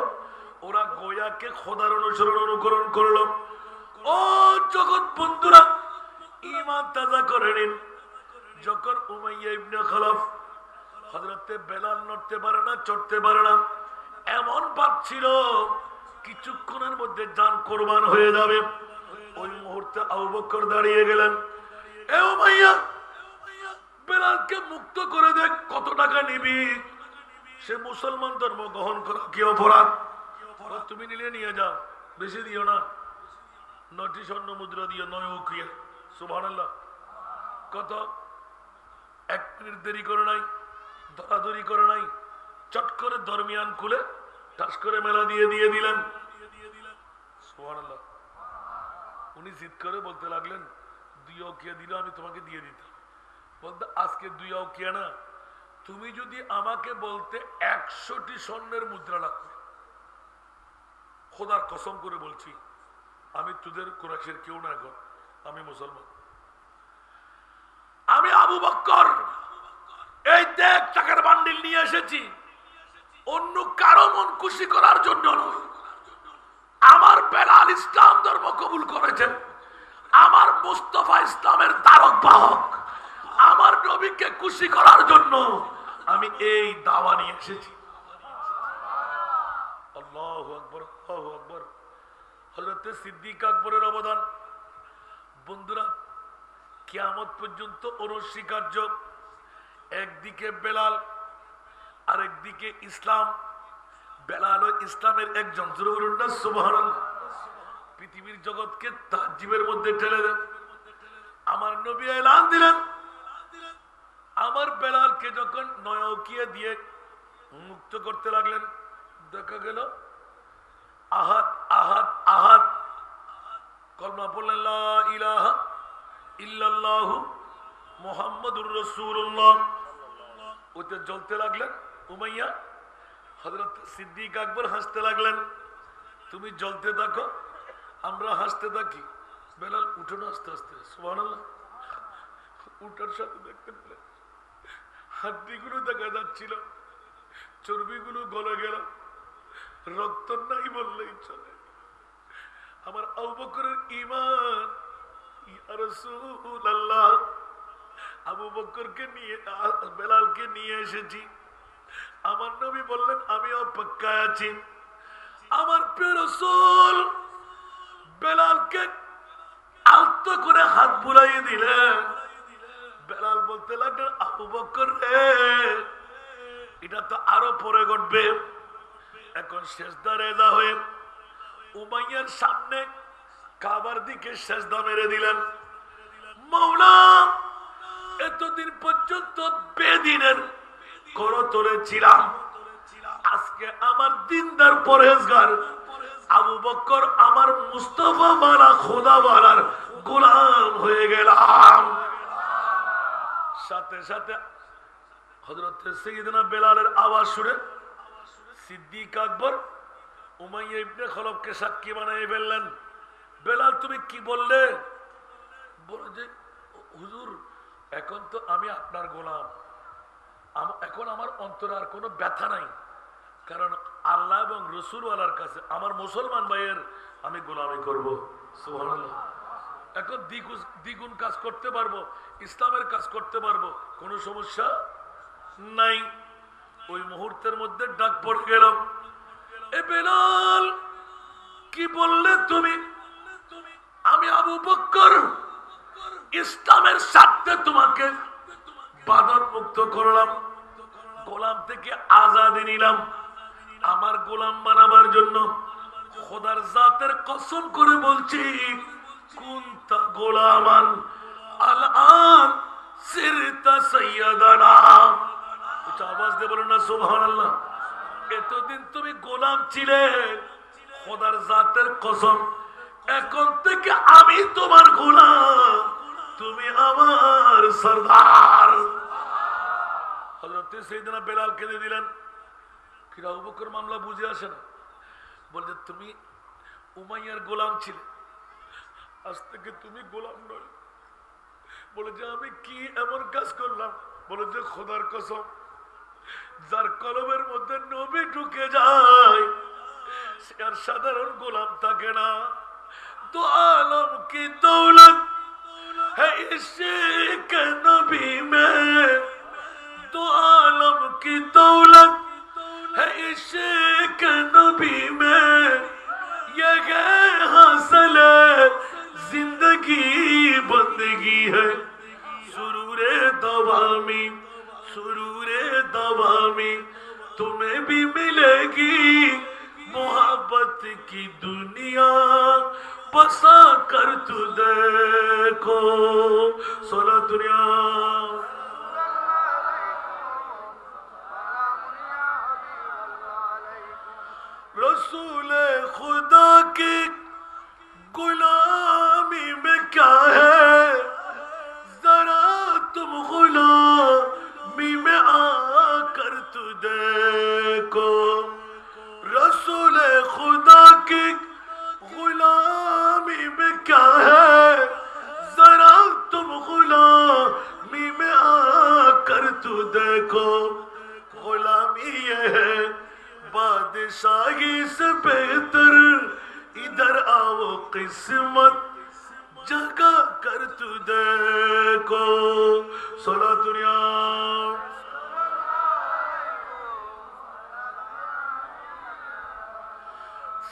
ওরা গোয়াকে খোদার অনুসরণ অনুকরণ করলো। ও জগৎ বন্ধুরা, ঈমান তাজা করে নিন। যখন উমাইয়া ইবনে খলফ হযরতে বেলাল নড়তে পারে না, চড়তে পারে না, এমন ভাবছিল কিছুক্ষণের মধ্যে জান কুরবান হয়ে যাবে, ওই মুহূর্তে আবু বকর দাঁড়িয়ে গেলেন, এ উমাইয়া বেলালকে মুক্ত করে দেখ, কত টাকা নিবি? সে মুসলমান ধর্ম গ্রহণ করা কি অপরাধ? তুমি নিলে নিয়ে যাও, বেশি দিও না, 9টি স্বর্ণ মুদ্রা দিও, 9 উকিয়া। সুবহানাল্লাহ। কত? 1 মিনিট দেরি করে নাই, দরাদরি করে নাই, চট করে দরমিয়ান খুলে ঠাস করে মেলা দিয়ে দিলেন। সুবহানাল্লাহ। উনি জিদ করে বলতে লাগলেন, 2 উকিয়া দিলে আমি তোমাকে দিয়ে দিতাম। বলতে আজকে 2 উকিয়া না, তুমি যদি আমাকে বলতে 100টি স্বর্ণের মুদ্রা লাগবে, খোদার কসম করে বলছি আমি তোদের কুরাইশের কেউ না, এখন আমি মুসলমান। আমি আবু বকর এই দেখ টাকার বান্ডিল নিয়ে এসেছি, অন্য কারো মন খুশি করার জন্য নয়। আমার বেলাল ইসলাম ধর্ম কবুল করেছেন, আমার মুস্তাফা ইসলামের ধারক বাহক, আমার নবীকে খুশি করার জন্য আমি এই দাওয়া নিয়ে এসেছি। আল্লাহু আকবার, আল্লাহু আকবার। হযরত সিদ্দিক আকবরের অবদান বন্ধুরা কিয়ামত পর্যন্ত অনস্বীকার্য। একদিকে বেলাল, আরেকদিকে ইসলাম। বেলাল ও ইসলামের একজন, সুবহানাল্লাহ। পৃথিবীর জগৎকে তাজ্জিবের মধ্যে ঠেলে দেন। আমার নবী এলান দিলেন, আমার বেলালকে যখন নয়কিয়ে দিয়ে মুক্ত করতে লাগলেন, দেখা গেল আহাদ আহাদ আহাদ কলমা বললেন, লা ইলাহা ইল্লাল্লাহু মুহাম্মাদুর রাসূলুল্লাহ। ওতে জ্বলতে লাগলেন উমাইয়া। হযরত সিদ্দিক আকবর হাসতে লাগলেন, তুমি জ্বলতে থাকো, আমরা হাসতে থাকি। বেলাল উঠো না আস্তে আস্তে, সুবহানাল্লাহ। উঠার সাথে দেখতে পেলেন হাড্ডিগুলো দেখা যাচ্ছিল, চর্বিগুলো গলে গেল, রক্ত নাই বললেই চলে। আমার আবু বকরের ঈমান, ইয়া রাসূলুল্লাহ, আবু বকরকে নিয়ে, বেলালকে নিয়ে এসেছি। আমার নবী বললেন, আমি অপেক্ষায় আছি। আমার প্রিয় রাসূল বেলালকে আলতো করে হাত বুলাইয়ে দিলেন। বেলাল বলতে লাগলেন, আবু বকর রে, এটা তো আরো পরে ঘটবে। এখন সেজদা রেজা হয়ে উমাইয়ার সামনে কাবার দিকে সেজদা মেরে দিলেন। মাওলা, এতদিন পর্যন্ত বেদিনের করতলে ছিলাম, আজকে আমার দিনদার পরহেজগার আবু বকর আমার মুস্তাফা ওয়ালা খোদা ওয়ালার গোলাম হয়ে গেলাম। সাথে সাথে হযরত সাইয়েদনা বেলালের আওয়াজ শুনে সিদ্দিক আকবর উমাইয়া ইবনে খলফকে সাক্ষী বানিয়ে ফেললেন। বেলাল, তুমি কি বললে? বলে যে, হুজুর, এখন তো আমি আপনার গোলাম, এখন আমার অন্তরে আর কোনো ব্যথা নাই, কারণ আল্লাহ এবং রসুলওয়ালার কাছে আমার মুসলমান ভাইয়ের আমি গোলামি করব। সুবহানাল্লাহ। এখন দ্বিগুণ কাজ করতে পারবো, ইসলামের কাজ করতে পারবো, কোনো সমস্যা নাই। ওই মুহূর্তের মধ্যে ডাক পড়ে গেল, এ বেলাল, কি বললে তুমি? আমি আবু বকর ইসলামের স্বার্থে তোমাকে বাঁধন মুক্ত করলাম, গোলাম থেকে আজাদি নিলাম। আমার গোলাম বানাবার জন্য খোদার জাতের কসম করে বলছি, কুনতা গোলামান আলআন সিরতা সাইয়্যিদানা। উচ্চ আওয়াজ দিয়ে বলুন না সুবহানাল্লাহ। এতদিন তুমি গোলাম ছিলে, খোদার জাতের কসম, এখন থেকে আমি তোমার গোলাম, তুমি আমার সরদার। হযরত সাইয়েদনা বেলালকে দিয়ে দিলেন। ফির আবু বকর মামলা বুঝে আসে না, বলছে তুমি উমাইয়ার গোলাম ছিলে, আজ থেকে তুমি গোলাম নয়। বলে যে আমি কি এমন কাজ করলাম? বলে যে খোদার কসম, যার কলমের মধ্যে নবী ঢুকে যায় সে আর সাধারণ গোলাম থাকে না। দো আলম কি দৌলত है इश्क नबी में, दो आलम की दौलत है इश्क नबी में, ये हासिल जिंदगी बंदगी है। सुरूरे दवामी, सुरूरे दवामी, तुम्हें भी मिलेगी मोहब्बत की दुनिया, बसा कर तू देखो सोला दुनिया। रसूल खुदा की गुलामी में क्या है, जरा तुम गुलामी में आकर तू देखो। रसूल खुदा की गुलामी में क्या है, जरा तुम गुलामी में आकर तू देखो। गुलामी ये है बादशाही से बेहतर, इधर आओ किस्मत जगा कर तू देखो सोला दुनिया।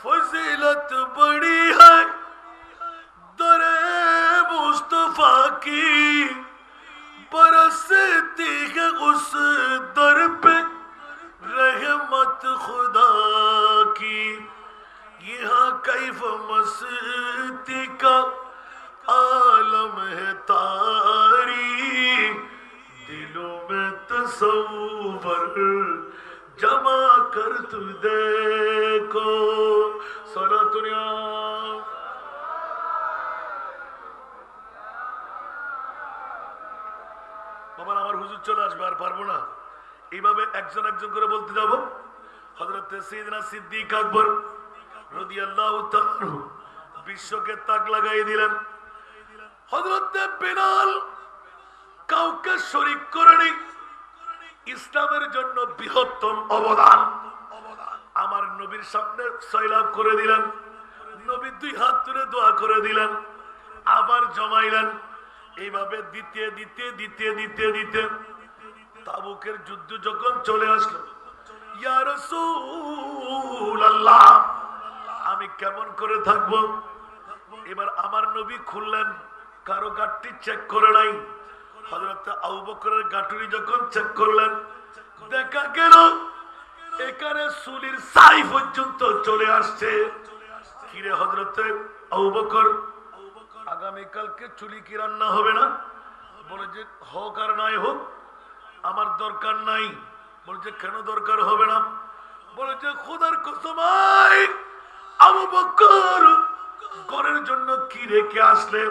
फजीलत बड़ी है दरे मुस्तफा की, परसती है उस दर पे रहमत खुदा की, यहाँ कैफ मस्ती का आलम है तारी, दिलों में तसव्वुर जमा कर तू देखो। सलातुनिया বাবা আমার হুজুর চলে আসবে, আর পারবো না। এইভাবে একজন একজন করে বলতে যাব। হযরত সাইয়েদনা সিদ্দিক আকবর রাদিয়াল্লাহু তাআলা আনহু বিশ্বকে তাক লাগাই দিলেন। হযরত বেলাল কাউকে শরীক করেনি, ইসলামের জন্য বৃহত্তম অবদান। আমার নবীর সামনে সয়লাভ করে দিলেন, নবী দুই হাত তুলে দোয়া করে দিলেন, আবার জমাইলেন। এইভাবে দিতে দিতে দিতে দিতে দিতে তাবুকের যুদ্ধ যখন চলে আসলো, ইয়া রাসূলুল্লাহ আমি কেমন করে থাকবো? এবার আমার নবী খুললেন, কারো গাঁটটি চেক করে নাই। হযরত আবু বকরের গাঁটুরি যখন চেক করলেন, দেখা গেল এখানে সুলির ছাই পর্যন্ত চলে আসছে। কিরে হযরত আবু বকর, আগামীকালকে চুলি কি রান্না হবে না? বলে যে হোক আর নাই হোক, আমার দরকার নাই। বলে যে কেন দরকার হবে না? বলে যে খোদার কসম আবু বকর ঘরের জন্য কি রেখে আসলে?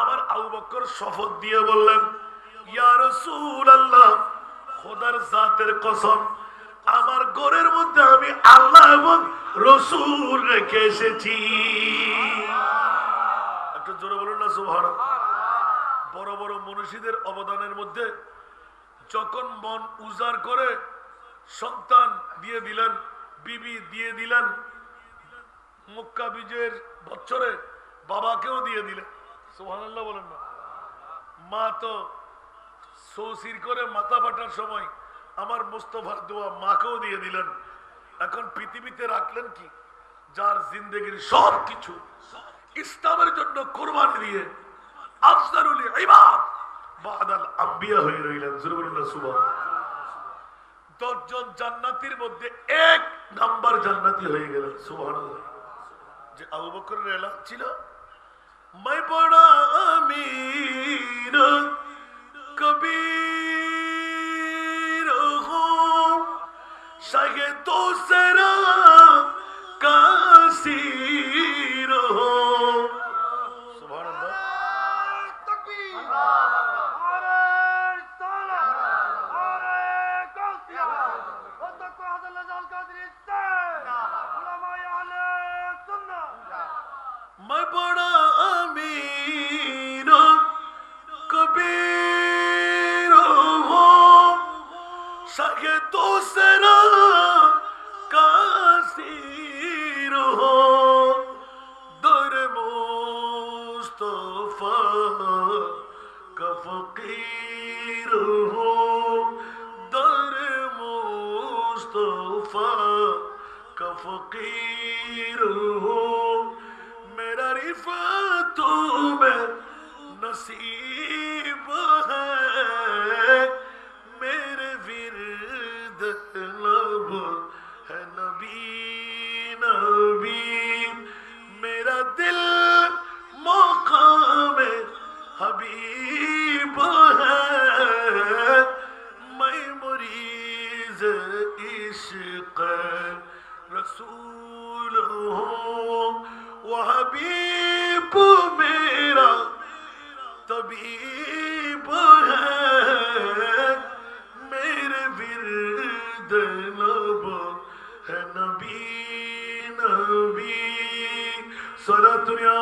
আমার আবু বকর শপথ দিয়ে বললেন, ইয়া রাসূলুল্লাহ খোদার জাতের কসম আমার ঘরের মধ্যে আমি আল্লাহ এবং রাসূল রেখে এসেছি। একটু জোরে বলুন না সুবহানাল্লাহ। বড় বড় মনীষীদের অবদানের মধ্যে যখন মন উজাড় করে সন্তান দিয়ে দিলেন, বিবি দিয়ে দিলেন, মক্কা বিজয়ের বছরে বাবাকেও দিয়ে দিলেন। সুবহানাল্লাহ বলেন না। মা তো সৌসির করে মাথা ফাটার সময় আমার মুস্তাফার দোয়া মাকেও দিয়ে দিলেন। এখন পৃথিবীতে রাখলেন কি? যার জিন্দেগির সব কিছু ইসলামের জন্য কুরবানি দিয়ে আফজালুল ইবাদ বাদাল আম্বিয়া হয়ে রইলেন। সুবহানাল্লাহ সুবহানাল্লাহ। 10 জন জান্নাতীর মধ্যে 1 নাম্বার জান্নাতি হয়ে গেলেন। সুবহানাল্লাহ। যে আবু বকরের এলান ছিল, मैं बड़ा अमीर कबीर हूँ, शायद दूसरा कासीर हूँ। सुभान अल्लाह। मैं बड़ा अमीर कबीर हूँ, शायद दूसरा कासीर हूँ, दर मुस्तफा का फकीर हूँ, दर मुस्तफा का फकीर हूँ, मेरा रिफ़त में नसीब है, मेरे विरद लब है नबी नबी, मेरा दिल मकाम हबीब है, मैं मुरीद इश्क रसूल हूँ, वो हबीब मेरा तबीब है, मेरे विरद लब है नबी नबी। सलातुनिया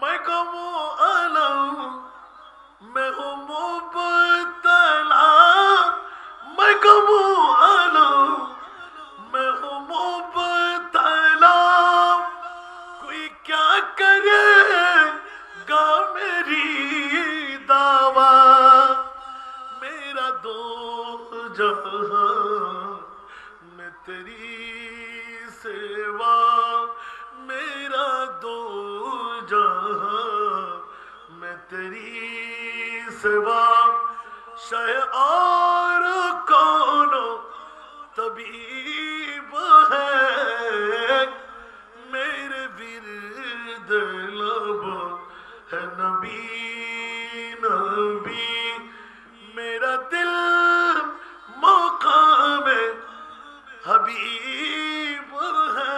मैं कमो अलम मैं हूँ मुबतला, मैं कमो अलम मैं हूँ मुबतला, कोई क्या करेगा मेरी दावा, मेरा दो जहां में तेरी सेवा, मेरा तेरी सिवा शह और कौन तबीब है मेरे विरद लब है नबी नबी मेरा दिल मकाम हबीब है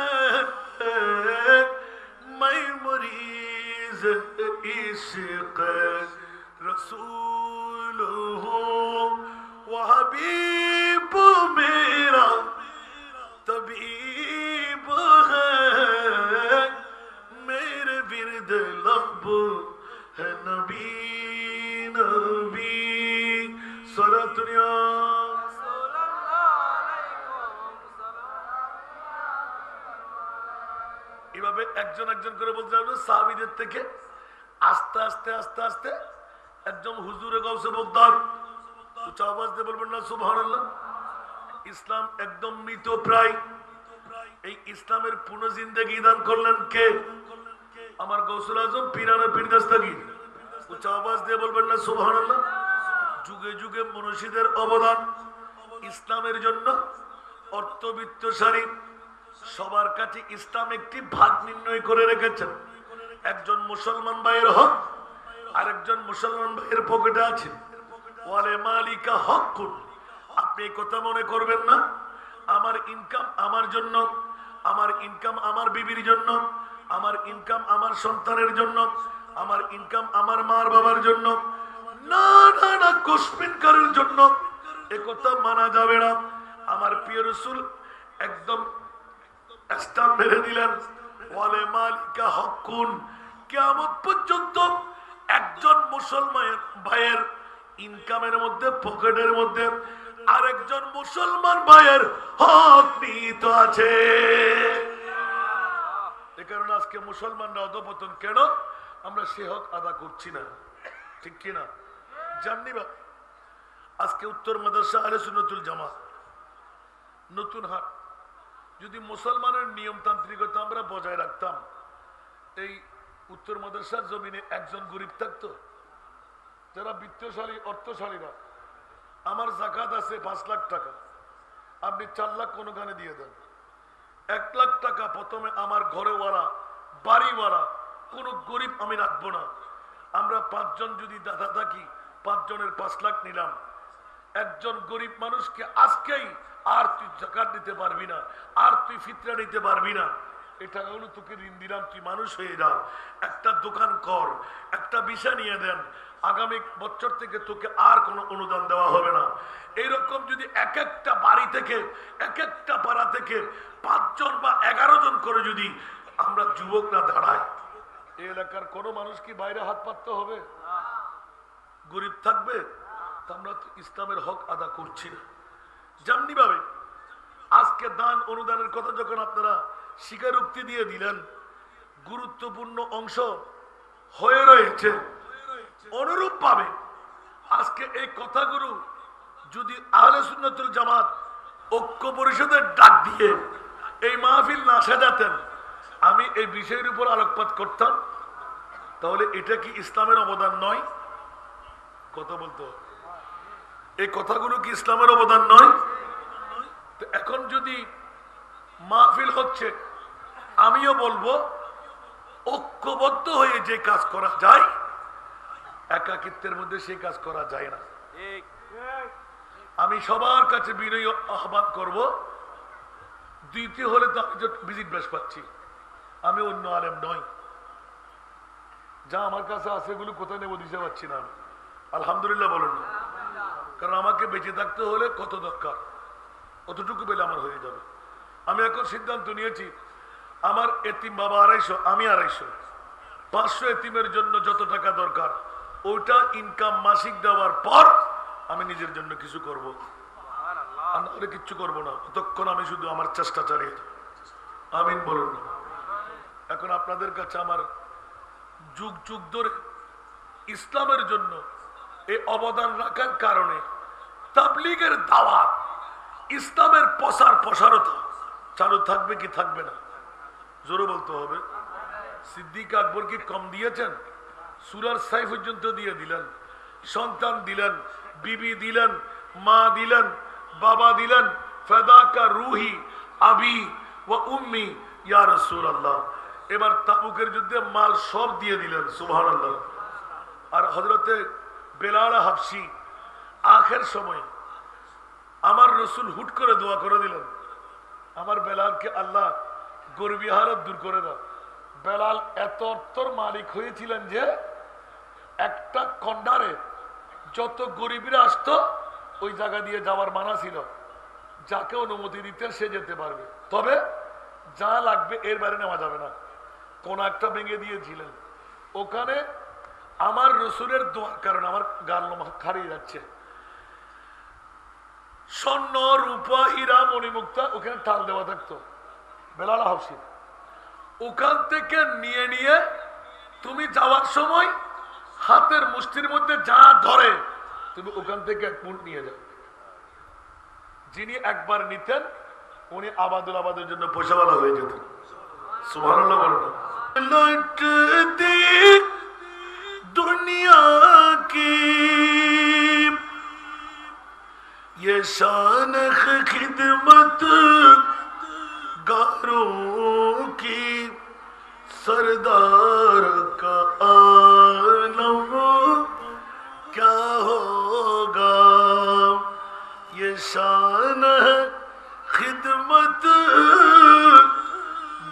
मैं मरीज इश्क रसूल हूँ वो हबीब मेरा तबीब है मेरे विरद लब है नबी नबी सलातुनिया এভাবে একজন একজন করে বলতে হবে সাহাবীদের থেকে আস্তে আস্তে আস্তে আস্তে একজন হুজুরে গাউসে বগদাদ উচ্চ আওয়াজ দিয়ে বলবেন না সুবহানাল্লাহ। ইসলাম একদম মৃত প্রায়, এই ইসলামের পুনঃজিন্দেগি দান করলেন কে? আমার গৌসুল আজম পীরানা পীর দস্তগীর। উচ্চ আওয়াজ দিয়ে বলবেন না সুবহানাল্লাহ। যুগে যুগে মনীষীদের অবদান ইসলামের জন্য অর্থবিত্তশালী সবার কাছে ইসলাম একটি ভাগ নির্ণয় করে রেখেছেন। একজন মুসলমান ভাইয়ের হক আরেকজন মুসলমান ভাইয়ের পকেটে আছে। ওয়ালে মালিকা হকুন, আপনি এই কথা মনে করবেন না আমার ইনকাম আমার জন্য, আমার ইনকাম আমার বিবির জন্য, আমার ইনকাম আমার সন্তানের জন্য, আমার ইনকাম আমার মার বাবার জন্য, না না না কোশমিন কারোর জন্য এ কথা মানা যাবে না। আমার প্রিয় রাসূল একদম স্টাম্প মেরে দিলেন ওয়ালে মালিকা হকুন। কিয়ামত পর্যন্ত একজন মুসলমান ভাইয়ের ইনকামের মধ্যে পকেটের মধ্যে আরেকজন মুসলমান ভাইয়ের হক নিহিত আছে। এ কারণে আজকে মুসলমানরা অধপতন কেন? আমরা সে হক আদা করছি না, ঠিক কিনা? জাননি বা আজকে উত্তর মাদ্রাসা আহলে সুন্নাতুল জামাত নতুন হাট যদি মুসলমানের নিয়মতান্ত্রিকতা আমরা বজায় রাখতাম, এই উত্তর মাদ্রাসার জমিনে একজন গরিব থাকতো। যারা বিত্তশালী অর্থশালীরা, আমার জাকাত আছে 5 লাখ টাকা, আপনি 4 লাখ কোনখানে দিয়ে দেন, 1 লাখ টাকা প্রথমে আমার ঘরেওয়ালা বাড়িওয়ালা কোনো গরিব আমি রাখবো না। আমরা 5 জন যদি দাদা থাকি 5 জনের 5 লাখ নিলাম। একজন গরিব মানুষকে আজকেই আর তুই জাকাত দিতে পারবি না, আর তুই ফিতরা নিতে পারবি না, এই টাকাগুলো তোকে ঋণ দিলাম, তুই মানুষ হয়ে যা, একটা দোকান কর, একটা বিষয় নিয়ে দেন, আগামী বছর থেকে তোকে আর কোনো অনুদান দেওয়া হবে না। এইরকম যদি এক একটা বাড়ি থেকে এক একটা পাড়া থেকে 5 জন বা 11 জন করে যদি আমরা যুবকরা দাঁড়াই, এই এলাকার কোনো মানুষ কি বাইরে হাত পাততে হবে? গরিব থাকবে? আমরা তো ইসলামের হক আদা করছি না। যেমনি ভাবে আজকে দান অনুদানের কথা যখন আপনারা স্বীকারোক্তি দিয়ে দিলেন, গুরুত্বপূর্ণ অংশ হয়ে রয়েছে, অনুরূপ ভাবে আজকে এই কথাগুলো যদি আহলে সুন্নাতুল জামাত ঐক্য পরিষদের ডাক দিয়ে এই মাহফিল না সাজাতেন, আমি এই বিষয়ের উপর আলোকপাত করতাম, তাহলে এটা কি ইসলামের অবদান নয়? কথা বলতো এই কথাগুলো কি ইসলামের অবদান নয়? তো এখন যদি মাহফিল হচ্ছে, আমিও বলবো ঐক্যবদ্ধ হয়ে যে কাজ করা যায়, একাকিত্বের মধ্যে সেই কাজ করা যায় না। আমি সবার কাছে বিনয় আহ্বান করব, দ্বিতীয় হলে তো আমি ভিজিট বেশ পাচ্ছি, আমি অন্য আলেম নই, যা আমার কাছে আছে এগুলো কোথায় নেবো দিতে পারছি না আমি। আলহামদুলিল্লাহ বলেন না, কারণ আমাকে বেঁচে থাকতে হলে কত দরকার, অতটুকু পেলে আমার হয়ে যাবে। আমি এখন সিদ্ধান্ত নিয়েছি, আমার এতিম বাবা 250, আমি 250, 500 এতিমের জন্য যত টাকা দরকার ওইটা ইনকাম মাসিক দেওয়ার পর আমি নিজের জন্য কিছু করব, আর নাহলে কিচ্ছু করবো না। ততক্ষণ আমি শুধু আমার চেষ্টা চালিয়ে যাব। আমিন বলুন। এখন আপনাদের কাছে আমার যুগ যুগ ধরে ইসলামের জন্য এই অবদান রাখার কারণে তাবলীগের দাওয়াত, ইসলামের প্রসারতা চালু থাকবে কি থাকবে না? জোরে বলতে হবে। সিদ্দিক আকবর কি কম দিয়েছেন? সূরার ছাই পর্যন্ত দিয়ে দিলেন, সন্তান দিলেন, বিবি দিলেন, মা দিলেন, বাবা দিলেন। ফাদাকা রুহি আবি ওয়া উম্মি ইয়া রাসূলুল্লাহ। এবার তাবুকের যুদ্ধে মাল সব দিয়ে দিলেন, সুবহানাল্লাহ। আর হযরতে বেলাল হাবশী আখের সময় আমার রসুল হুট করে দোয়া করে দিলেন, আমার বেলালকে আল্লাহ গরিবী হালত দূর করে দাও। বেলাল এত অর্থর মালিক হয়েছিলেন যে একটা কন্ডারে যত গরিবীরা আসতো ওই জায়গা দিয়ে যাওয়ার মানা ছিল, যাকে অনুমতি দিতেন সে যেতে পারবে, তবে যা লাগবে এর বাইরে নেওয়া যাবে না। কোন একটা ভেঙে দিয়েছিলেন, ওখানে আমার রসুলের দোয়ার কারণে আমার গাল হারিয়ে যাচ্ছে। স্বর্ণ রূপা হীরা মণিমুক্তা ওখানে টাল দেওয়া থাকতো। বেলাল হাবশী ওখান থেকে নিয়ে নিয়ে তুমি যাওয়ার সময় হাতের মুষ্টির মধ্যে যা ধরে তুমি ওখান থেকে এক মুঠ নিয়ে যাও। যিনি একবার নিতেন উনি আবাদুল আবাদের জন্য পয়সাওয়ালা হয়ে যেতেন। সুবহানাল্লাহ বলেন। দুনিয়া কি ये शान खिदमत गारों की सरदार का आलम क्या होगा। ये शान खिदमत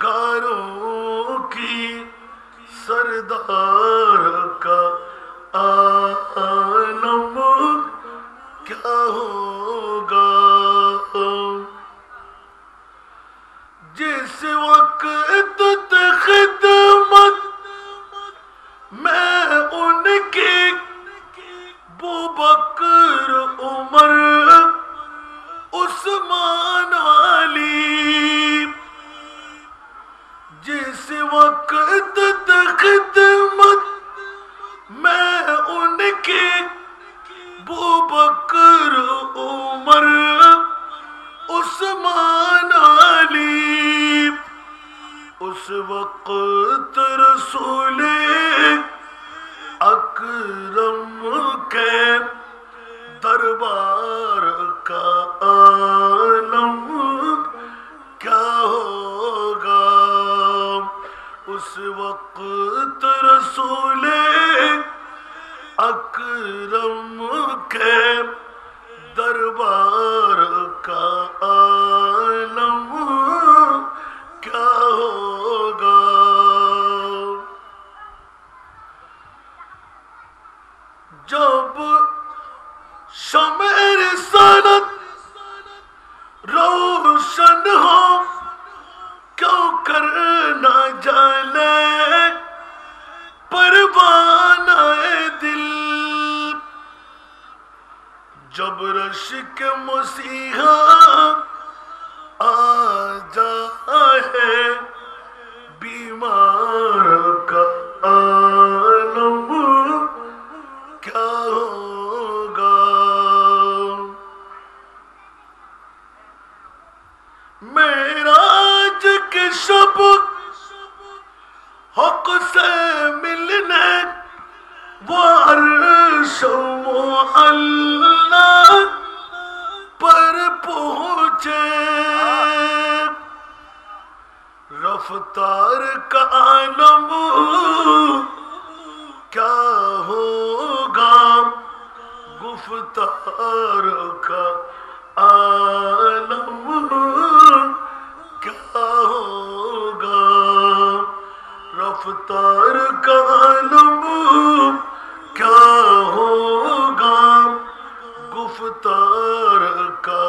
गारों की सरदार का आलम क्या होगा। जिस वक्त खिदमत मैं उनकी बकर उमर उस्मान अली। जिस वक्त खिदमत मैं उनकी बकर उमर उस्मान अली। उस वक्त रसूल अकरम के दरबार का आलम क्या होगा। उस वक्त रसूल अकरम के दरबार का आलम क्या होगा। जब शमेर सनत रोशन हो क्यों कर न जले परवाना दिल। जब रश के मसीहा आ जाए बीमार का आलम क्या होगा। मेराज के शब हक से मिलने वो अर्श अल्लाह पर पहुँचे। रफ्तार का आलम क्या होगा। गुफ्तार का आलम क्या होगा। रफ्तार का आलम क्या होगा। गुफ्तार का